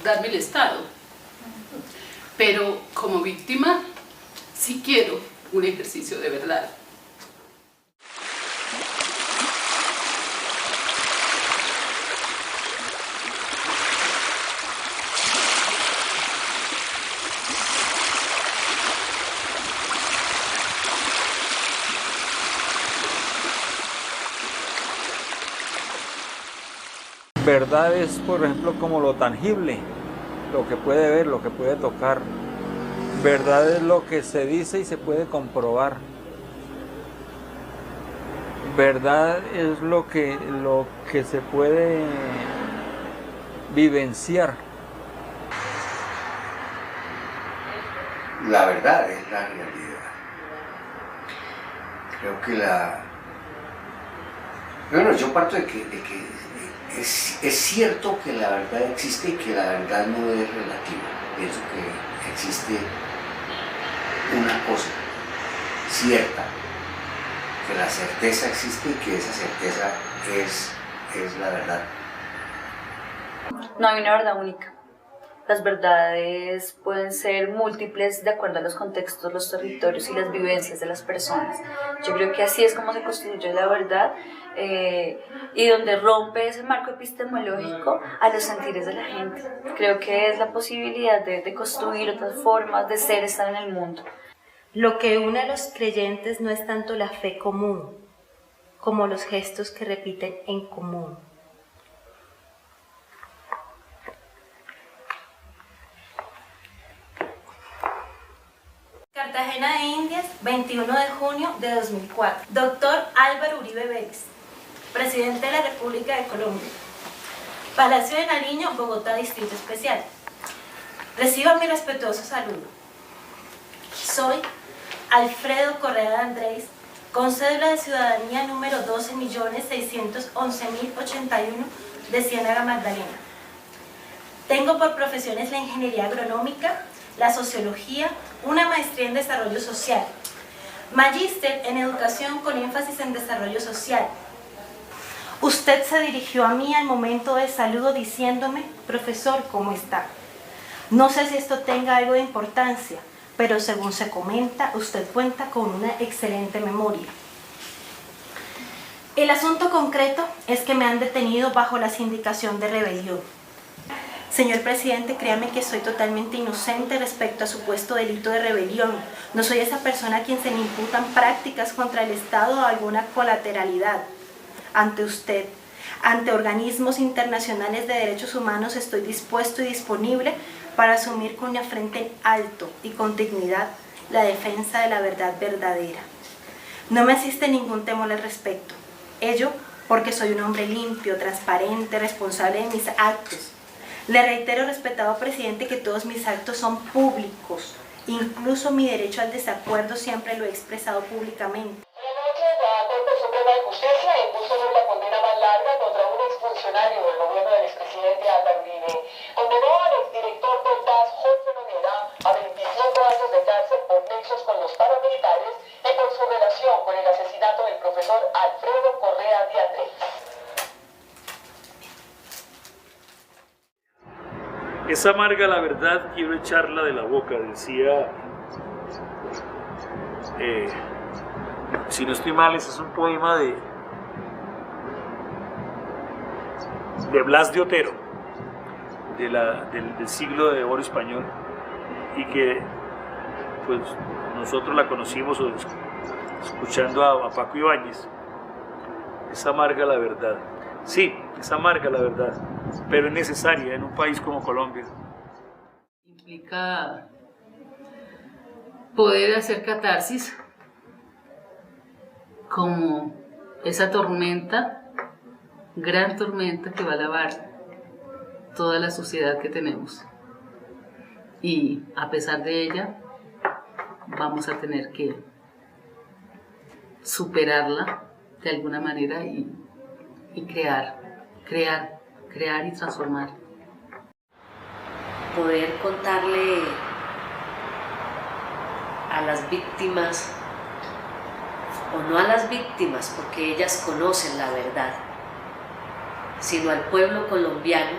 darme el Estado. Pero como víctima sí quiero un ejercicio de verdad. Verdad es, por ejemplo, como lo tangible, lo que puede ver, lo que puede tocar. Verdad es lo que se dice y se puede comprobar. Verdad es lo que se puede vivenciar. La verdad es la realidad. Creo que Bueno, yo parto de que es cierto que la verdad existe y que la verdad no es relativa. Pienso que existe una cosa cierta, que la certeza existe y que esa certeza es la verdad. No hay una verdad única. Las verdades pueden ser múltiples de acuerdo a los contextos, los territorios y las vivencias de las personas. Yo creo que así es como se construye la verdad y donde rompe ese marco epistemológico a los sentires de la gente. Creo que es la posibilidad de construir otras formas de ser, estar en el mundo. Lo que une a los creyentes no es tanto la fe común, como los gestos que repiten en común. Cartagena de Indias, 21 de junio de 2004. Doctor Álvaro Uribe Vélez, Presidente de la República de Colombia. Palacio de Nariño, Bogotá, Distrito Especial. Reciba mi respetuoso saludo. Soy Alfredo Correa de Andrés, con cédula de ciudadanía número 12.611.081 de Ciénaga Magdalena. Tengo por profesiones la ingeniería agronómica, la sociología, una maestría en desarrollo social, magíster en educación con énfasis en desarrollo social. Usted se dirigió a mí al momento del saludo diciéndome, profesor, ¿cómo está? No sé si esto tenga algo de importancia, pero según se comenta, usted cuenta con una excelente memoria. El asunto concreto es que me han detenido bajo la sindicación de rebelión. Señor presidente, créame que soy totalmente inocente respecto a supuesto delito de rebelión. No soy esa persona a quien se le imputan prácticas contra el Estado o alguna colateralidad. Ante usted, ante organismos internacionales de derechos humanos, estoy dispuesto y disponible para asumir con una frente en alto y con dignidad la defensa de la verdad verdadera. No me asiste ningún temor al respecto. Ello porque soy un hombre limpio, transparente, responsable de mis actos. Le reitero, respetado presidente, que todos mis actos son públicos. Incluso mi derecho al desacuerdo siempre lo he expresado públicamente. La Corte Suprema de Justicia impuso la condena más larga contra un exfuncionario del gobierno del expresidente Álvaro Uribe. Condenó al exdirector del DAS, Jorge Noguera, Es amarga la verdad, quiero echarla de la boca, decía, si no estoy mal, ese es un poema de Blas de Otero, del siglo de oro español, y que pues nosotros la conocimos escuchando a Paco Ibáñez. Es amarga la verdad. Sí, es amarga la verdad, pero es necesaria en un país como Colombia. Implica poder hacer catarsis como esa tormenta, gran tormenta que va a lavar toda la suciedad que tenemos. Y a pesar de ella, vamos a tener que superarla de alguna manera y crear y transformar. Poder contarle a las víctimas, o no a las víctimas, porque ellas conocen la verdad, sino al pueblo colombiano,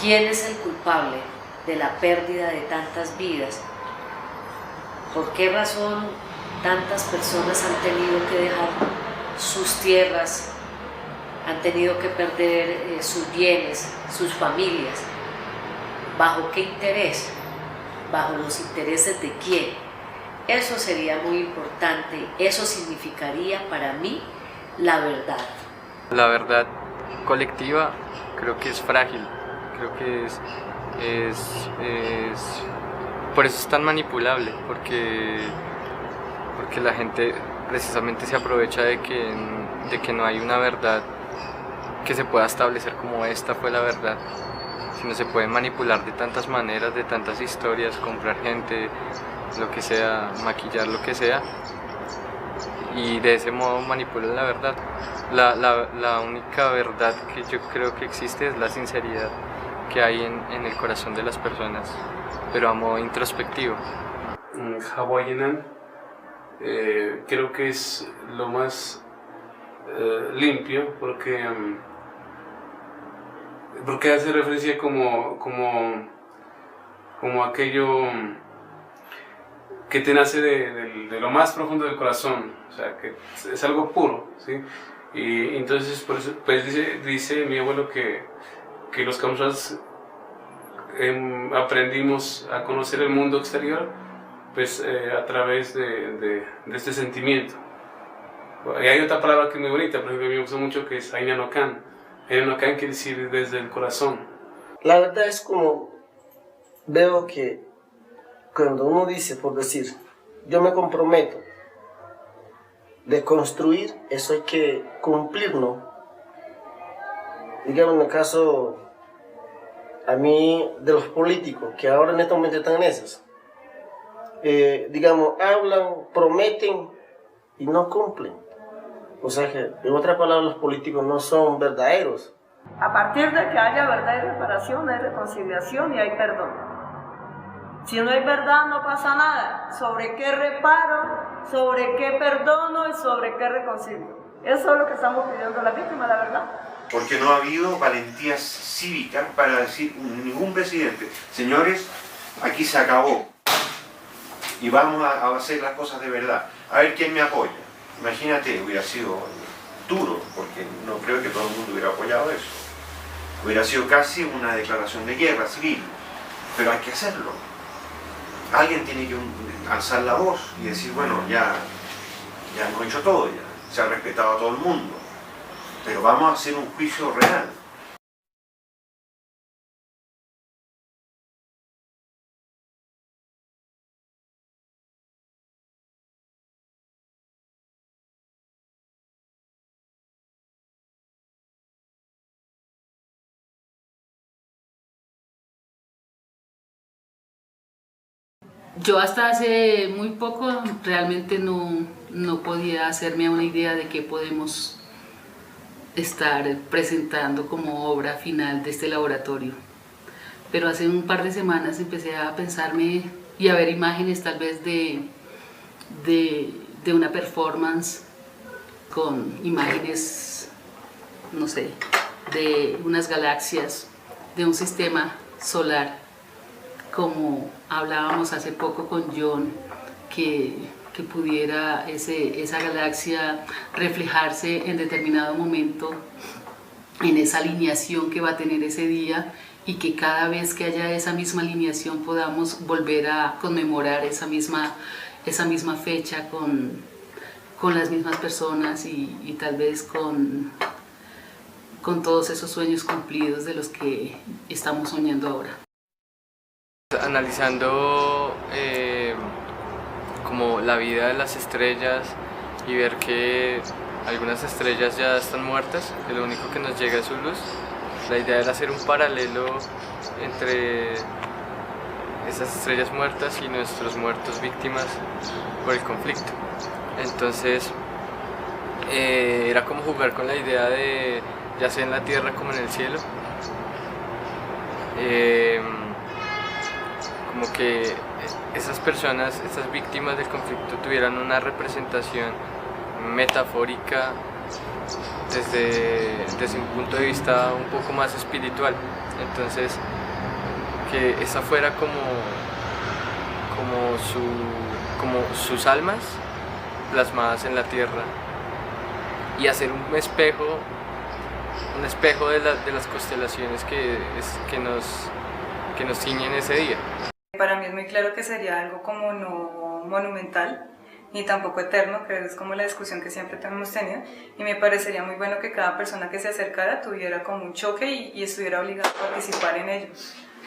quién es el culpable de la pérdida de tantas vidas, por qué razón tantas personas han tenido que dejar sus tierras, han tenido que perder sus bienes, sus familias. ¿Bajo qué interés? ¿Bajo los intereses de quién? Eso sería muy importante, eso significaría para mí la verdad. La verdad colectiva creo que es frágil, creo que por eso es tan manipulable, porque la gente precisamente se aprovecha de que no hay una verdad que se pueda establecer como esta fue la verdad, sino se puede manipular de tantas maneras, de tantas historias, comprar gente, lo que sea, maquillar lo que sea, y de ese modo manipulan la verdad. La única verdad que yo creo que existe es la sinceridad que hay en el corazón de las personas, pero a modo introspectivo. Hawaiian creo que es lo más limpio porque hace referencia como aquello que te nace de lo más profundo del corazón, o sea, que es algo puro, ¿sí? Y entonces por eso, pues dice mi abuelo que los camaradas aprendimos a conocer el mundo exterior pues a través de este sentimiento. Y hay otra palabra que es muy bonita, por ejemplo, a mí me gusta mucho, que es Ainanokan. Ainanokan quiere decir desde el corazón. La verdad es como veo que cuando uno dice, por decir, yo me comprometo de construir, eso hay que cumplirlo. Digamos, en el caso a mí de los políticos que ahora en este momento están en esas, digamos, hablan, prometen y no cumplen. O sea que, en otras palabras, los políticos no son verdaderos. A partir de que haya verdad y reparación, hay reconciliación y hay perdón. Si no hay verdad, no pasa nada. ¿Sobre qué reparo? ¿Sobre qué perdono? ¿Y sobre qué reconcilio? Eso es lo que estamos pidiendo a las víctimas, la verdad. Porque no ha habido valentía cívica para decir ningún presidente, señores, aquí se acabó y vamos a hacer las cosas de verdad. A ver quién me apoya. Imagínate, hubiera sido duro, porque no creo que todo el mundo hubiera apoyado eso. Hubiera sido casi una declaración de guerra civil, pero hay que hacerlo. Alguien tiene que alzar la voz y decir, bueno, ya hemos hecho todo, ya se ha respetado a todo el mundo, pero vamos a hacer un juicio real. Yo hasta hace muy poco realmente no podía hacerme una idea de qué podemos estar presentando como obra final de este laboratorio. Pero hace un par de semanas empecé a pensarme y a ver imágenes tal vez de una performance con imágenes, no sé, de unas galaxias, de un sistema solar, como hablábamos hace poco con John, que pudiera esa galaxia reflejarse en determinado momento en esa alineación que va a tener ese día, y que cada vez que haya esa misma alineación podamos volver a conmemorar esa misma fecha con las mismas personas y tal vez con todos esos sueños cumplidos de los que estamos soñando ahora. Analizando como la vida de las estrellas y ver que algunas estrellas ya están muertas, que lo único que nos llega es su luz. La idea era hacer un paralelo entre esas estrellas muertas y nuestros muertos víctimas por el conflicto. Entonces era como jugar con la idea de, ya sea en la tierra como en el cielo, como que esas personas, esas víctimas del conflicto tuvieran una representación metafórica desde un punto de vista un poco más espiritual. Entonces, que esa fuera como sus almas plasmadas en la tierra, y hacer un espejo de las constelaciones que nos ciñen ese día. Para mí es muy claro que sería algo como no monumental, ni tampoco eterno, que es como la discusión que siempre hemos tenido, y me parecería muy bueno que cada persona que se acercara tuviera como un choque y estuviera obligada a participar en ello.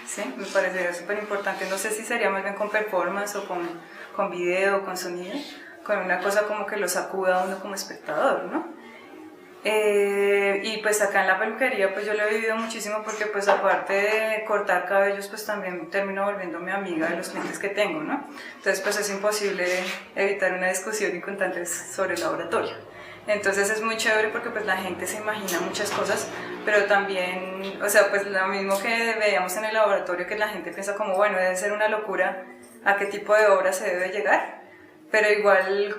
¿Sí? Me parecería súper importante. No sé si sería más bien con performance o con video, con sonido, con una cosa como que lo sacuda a uno como espectador, ¿no? Y pues acá en la peluquería pues yo lo he vivido muchísimo, porque pues aparte de cortar cabellos pues también termino volviéndome amiga de los clientes que tengo, ¿no? Entonces pues es imposible evitar una discusión y contarles sobre el laboratorio. Entonces es muy chévere porque pues la gente se imagina muchas cosas, pero también, o sea, pues lo mismo que veíamos en el laboratorio, que la gente piensa como, bueno, debe ser una locura a qué tipo de obra se debe llegar. Pero igual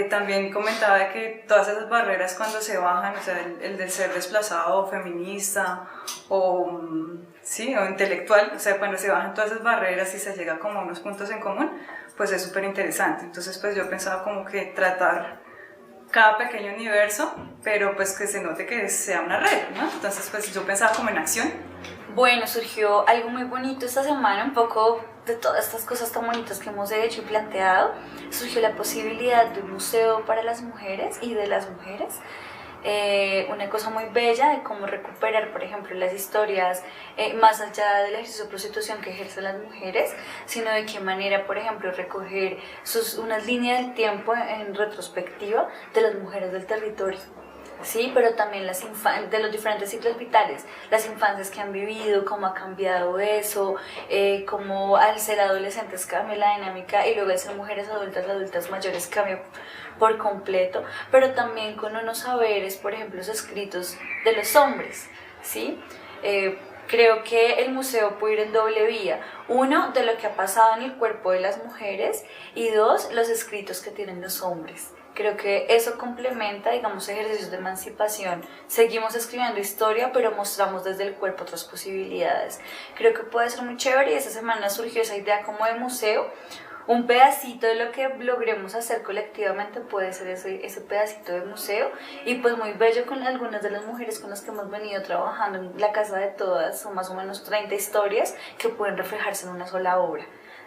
también comentaba de que todas esas barreras cuando se bajan, o sea, el de ser desplazado o feminista o intelectual, o sea, cuando se bajan todas esas barreras y se llega como a unos puntos en común, pues es súper interesante. Entonces pues yo pensaba como que tratar cada pequeño universo, pero pues que se note que sea una red, ¿no? Entonces pues yo pensaba como en acción. Bueno, surgió algo muy bonito esta semana, un poco de todas estas cosas tan bonitas que hemos hecho y planteado. Surgió la posibilidad de un museo para las mujeres y de las mujeres. Una cosa muy bella de cómo recuperar, por ejemplo, las historias más allá del ejercicio de prostitución que ejercen las mujeres, sino de qué manera, por ejemplo, recoger unas líneas del tiempo en retrospectiva de las mujeres del territorio. Sí, pero también de los diferentes ciclos vitales, las infancias que han vivido, cómo ha cambiado eso, cómo al ser adolescentes cambia la dinámica, y luego al ser mujeres adultas mayores cambia por completo, pero también con unos saberes, por ejemplo, los escritos de los hombres, ¿sí? Creo que el museo puede ir en doble vía: uno, de lo que ha pasado en el cuerpo de las mujeres, y dos, los escritos que tienen los hombres. Creo que eso complementa, digamos, ejercicios de emancipación. Seguimos escribiendo historia, pero mostramos desde el cuerpo otras posibilidades. Creo que puede ser muy chévere, y esta semana surgió esa idea como de museo. Un pedacito de lo que logremos hacer colectivamente puede ser ese pedacito de museo, y pues muy bello con algunas de las mujeres con las que hemos venido trabajando en la Casa de Todas. Son más o menos 30 historias que pueden reflejarse en una sola obra.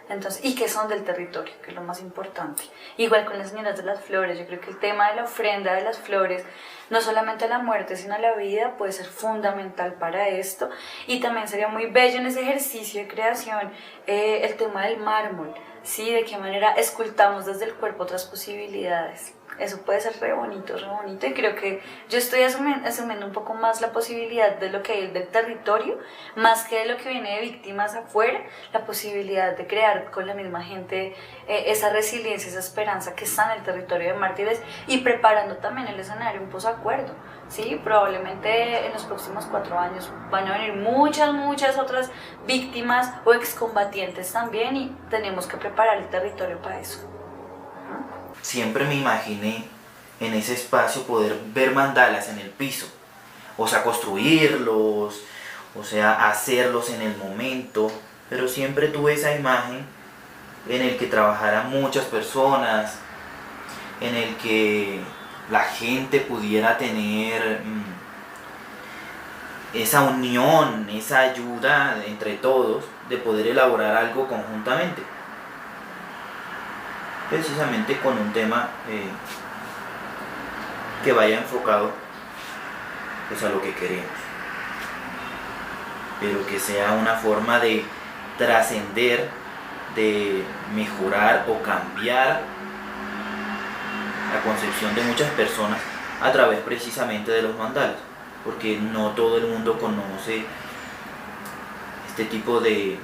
Entonces, y que son del territorio, que es lo más importante. Igual con las señoras de las flores, yo creo que el tema de la ofrenda de las flores, no solamente a la muerte, sino a la vida, puede ser fundamental para esto. Y también sería muy bello en ese ejercicio de creación el tema del mármol, ¿sí? De qué manera escultamos desde el cuerpo otras posibilidades. Eso puede ser re bonito, y creo que yo estoy asumiendo un poco más la posibilidad de lo que hay del territorio, más que de lo que viene de víctimas afuera, la posibilidad de crear con la misma gente esa resiliencia, esa esperanza que está en el territorio de Mártires, y preparando también el escenario, un posacuerdo, ¿sí? Probablemente en los próximos 4 años van a venir muchas otras víctimas o excombatientes también, y tenemos que preparar el territorio para eso. Siempre me imaginé en ese espacio poder ver mandalas en el piso, o sea, construirlos, o sea, hacerlos en el momento, pero siempre tuve esa imagen en el que trabajaran muchas personas, en el que la gente pudiera tener esa unión, esa ayuda entre todos de poder elaborar algo conjuntamente, precisamente con un tema que vaya enfocado pues a lo que queremos, pero que sea una forma de trascender, de mejorar o cambiar la concepción de muchas personas a través precisamente de los mandalas, porque no todo el mundo conoce este tipo de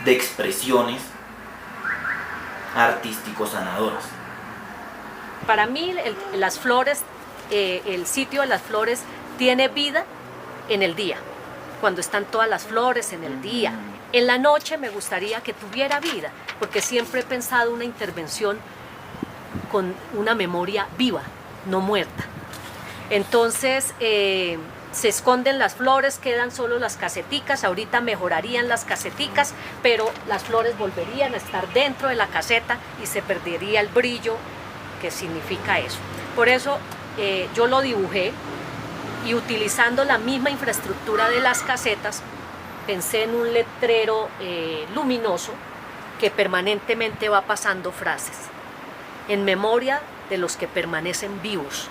expresiones artísticos sanadoras. Para mí las flores, el sitio de las flores tiene vida en el día, cuando están todas las flores en el día. En la noche me gustaría que tuviera vida, porque siempre he pensado una intervención con una memoria viva, no muerta. Entonces se esconden las flores, quedan solo las caseticas. Ahorita mejorarían las caseticas, pero las flores volverían a estar dentro de la caseta y se perdería el brillo que significa eso. Por eso yo lo dibujé, y utilizando la misma infraestructura de las casetas, pensé en un letrero luminoso que permanentemente va pasando frases en memoria de los que permanecen vivos,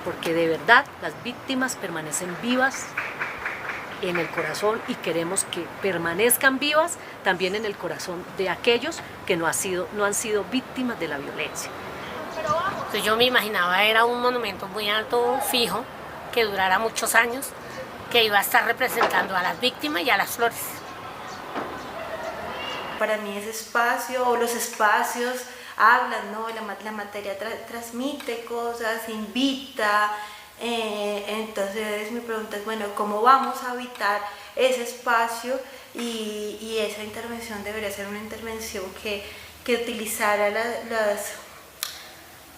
porque de verdad las víctimas permanecen vivas en el corazón y queremos que permanezcan vivas también en el corazón de aquellos que no han sido víctimas de la violencia. Pues yo me imaginaba era un monumento muy alto, fijo, que durara muchos años, que iba a estar representando a las víctimas y a las flores. Para mí ese espacio, o los espacios, hablan, ¿no? La materia transmite cosas, invita. Entonces mi pregunta es, bueno, ¿cómo vamos a habitar ese espacio? Y esa intervención debería ser una intervención que utilizara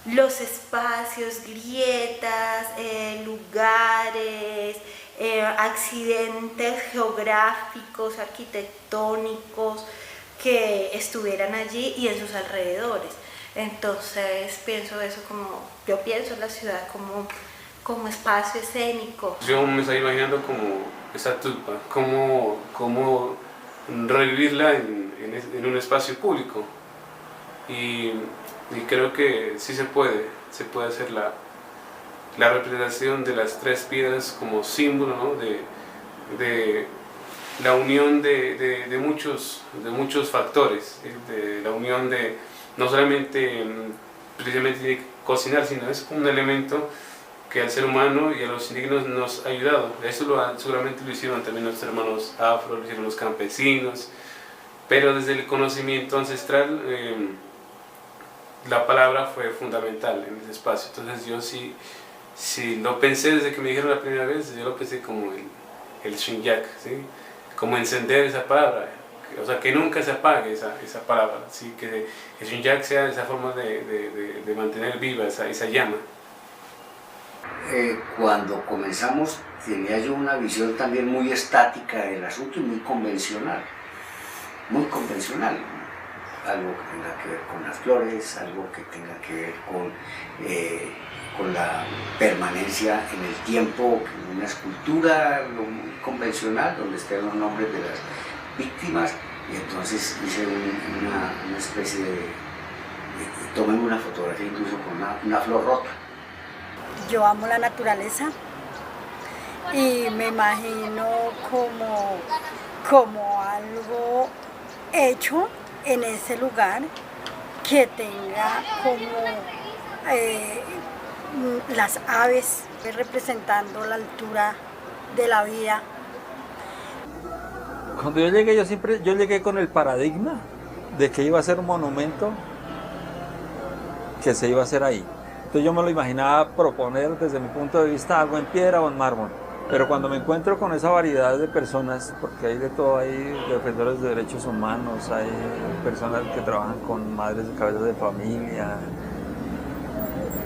los espacios, grietas, lugares, accidentes geográficos, arquitectónicos que estuvieran allí y en sus alrededores. Entonces pienso eso yo pienso la ciudad como espacio escénico. Yo me estoy imaginando como esa tulpa, cómo revivirla en un espacio público. Y creo que sí se puede hacer la representación de las tres piedras como símbolo, ¿no? de la unión de muchos factores, de la unión de no solamente precisamente cocinar, sino es como un elemento que al ser humano y a los indígenas nos ha ayudado. Eso seguramente lo hicieron también nuestros hermanos afro, lo hicieron los campesinos, pero desde el conocimiento ancestral la palabra fue fundamental en ese espacio. Entonces yo sí lo pensé desde que me dijeron la primera vez, yo lo pensé como el Shinyak, ¿sí? Como encender esa palabra, o sea, que nunca se apague esa palabra, ¿sí? Que el Shinyak sea esa forma de mantener viva esa llama. Cuando comenzamos tenía yo una visión también muy estática del asunto y muy convencional, algo que tenga que ver con las flores, algo que tenga que ver con la permanencia en el tiempo, una escultura muy convencional donde estén los nombres de las víctimas, y entonces hice una especie tomé una fotografía incluso con una flor rota. Yo amo la naturaleza y me imagino como algo hecho en ese lugar que tenga como las aves representando la altura de la vida. Cuando yo llegué, yo llegué con el paradigma de que iba a ser un monumento que se iba a hacer ahí. Entonces yo me lo imaginaba proponer desde mi punto de vista algo en piedra o en mármol. Pero cuando me encuentro con esa variedad de personas, porque hay de todo, hay defensores de derechos humanos, hay personas que trabajan con madres de cabezas de familia,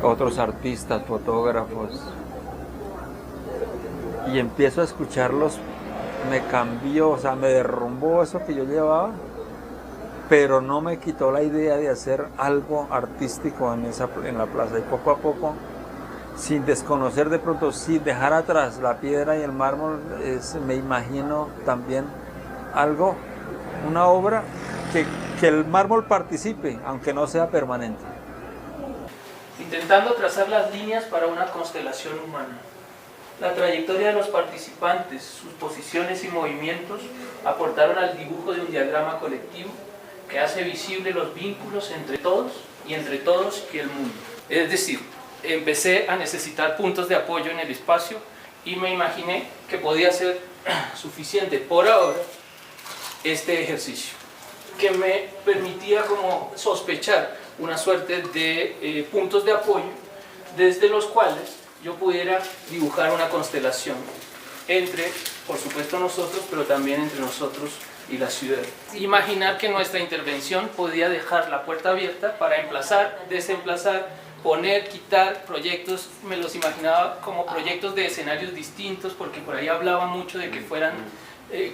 otros artistas, fotógrafos, y empiezo a escucharlos, me cambió, o sea, me derrumbó eso que yo llevaba, pero no me quitó la idea de hacer algo artístico en la plaza. Y poco a poco, sin desconocer de pronto, sin dejar atrás la piedra y el mármol, me imagino también algo, una obra que el mármol participe, aunque no sea permanente. Intentando trazar las líneas para una constelación humana. La trayectoria de los participantes, sus posiciones y movimientos aportaron al dibujo de un diagrama colectivo que hace visible los vínculos entre todos y el mundo. Es decir, empecé a necesitar puntos de apoyo en el espacio y me imaginé que podía ser suficiente por ahora este ejercicio, que me permitía como sospechar una suerte de puntos de apoyo desde los cuales yo pudiera dibujar una constelación entre, por supuesto, nosotros, pero también entre nosotros y la ciudad. Imaginar que nuestra intervención podía dejar la puerta abierta para emplazar, desemplazar, poner, quitar proyectos. Me los imaginaba como proyectos de escenarios distintos, porque por ahí hablaba mucho de que fueran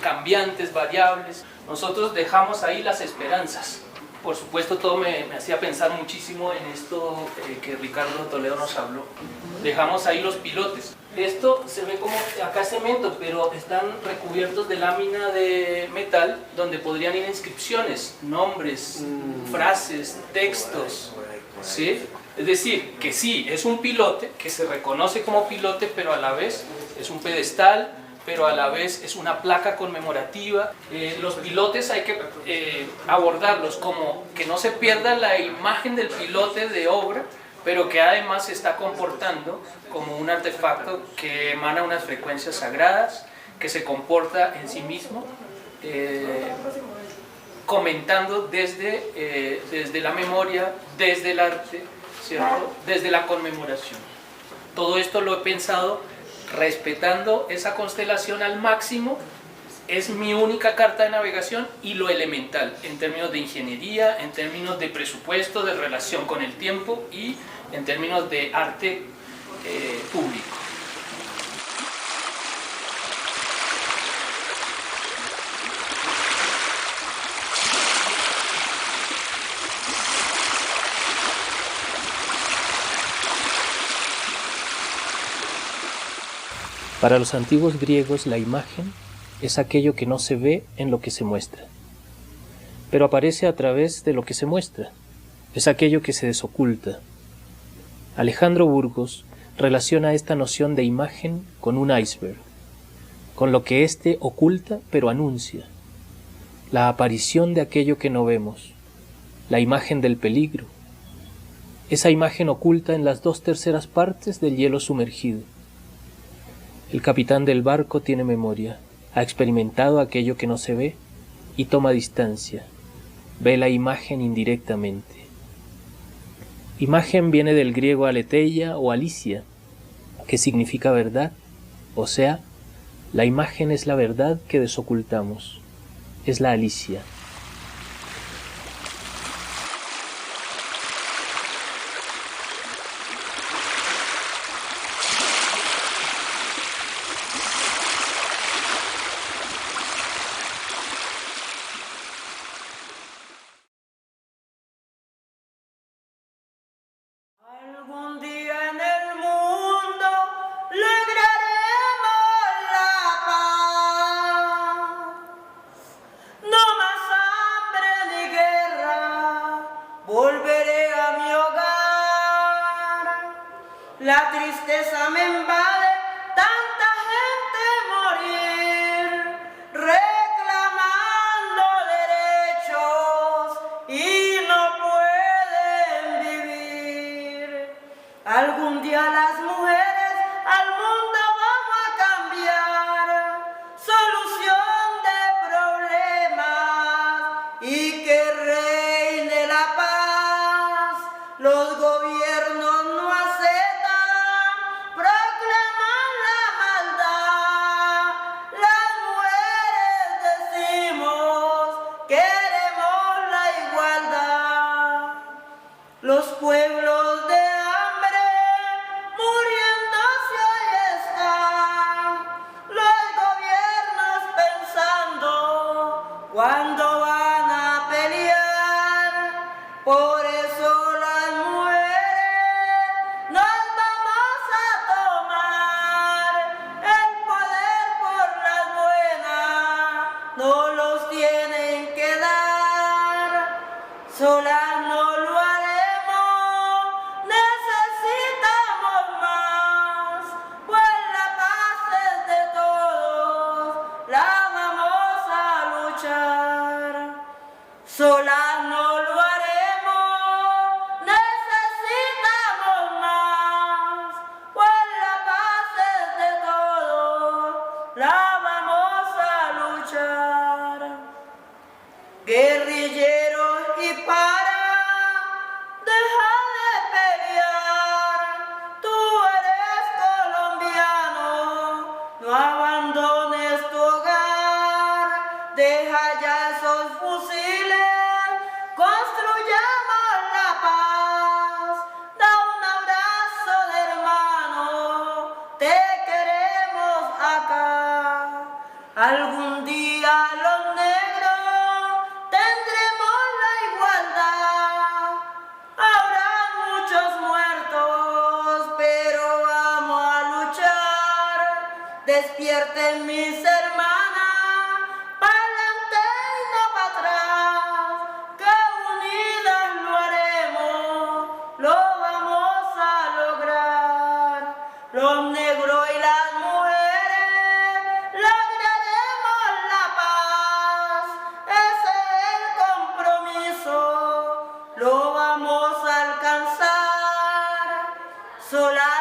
cambiantes, variables. Nosotros dejamos ahí las esperanzas. Por supuesto, todo me hacía pensar muchísimo en esto que Ricardo Toledo nos habló. Dejamos ahí los pilotes. Esto se ve como acá cemento, pero están recubiertos de lámina de metal donde podrían ir inscripciones, nombres, frases, textos, ¿sí? Es decir, que sí, es un pilote, que se reconoce como pilote, pero a la vez es un pedestal, pero a la vez es una placa conmemorativa. Los pilotes hay que abordarlos como que no se pierda la imagen del pilote de obra, pero que además se está comportando como un artefacto que emana unas frecuencias sagradas, que se comporta en sí mismo, comentando desde la memoria, desde el arte, ¿cierto? Desde la conmemoración. Todo esto lo he pensado respetando esa constelación al máximo. Es mi única carta de navegación y lo elemental en términos de ingeniería, en términos de presupuesto, de relación con el tiempo y en términos de arte público. Para los antiguos griegos, la imagen es aquello que no se ve en lo que se muestra, pero aparece a través de lo que se muestra. Es aquello que se desoculta. Alejandro Burgos relaciona esta noción de imagen con un iceberg, con lo que éste oculta pero anuncia, la aparición de aquello que no vemos, la imagen del peligro, esa imagen oculta en las 2/3 partes del hielo sumergido. El capitán del barco tiene memoria, ha experimentado aquello que no se ve y toma distancia, ve la imagen indirectamente. Imagen viene del griego aletheia o alicia, que significa verdad, o sea, la imagen es la verdad que desocultamos, es la alicia. Algún día en el mundo lograremos la paz. No más hambre ni guerra, volveré a mi hogar. La tristeza me invade, tanta gente morir, reclamando derechos y no pueden vivir. Algún día las mujeres al mundo vamos a cambiar, solución de problemas y que reine la paz. Los gobiernos no aceptan, proclaman la maldad. Las mujeres decimos, queremos la igualdad. Los pueblos de hambre muriendo despierten mis hermanas, pa'lante y no para atrás, que unidas lo haremos, lo vamos a lograr. Los negros y las mujeres lograremos la paz, ese es el compromiso, lo vamos a alcanzar. Sola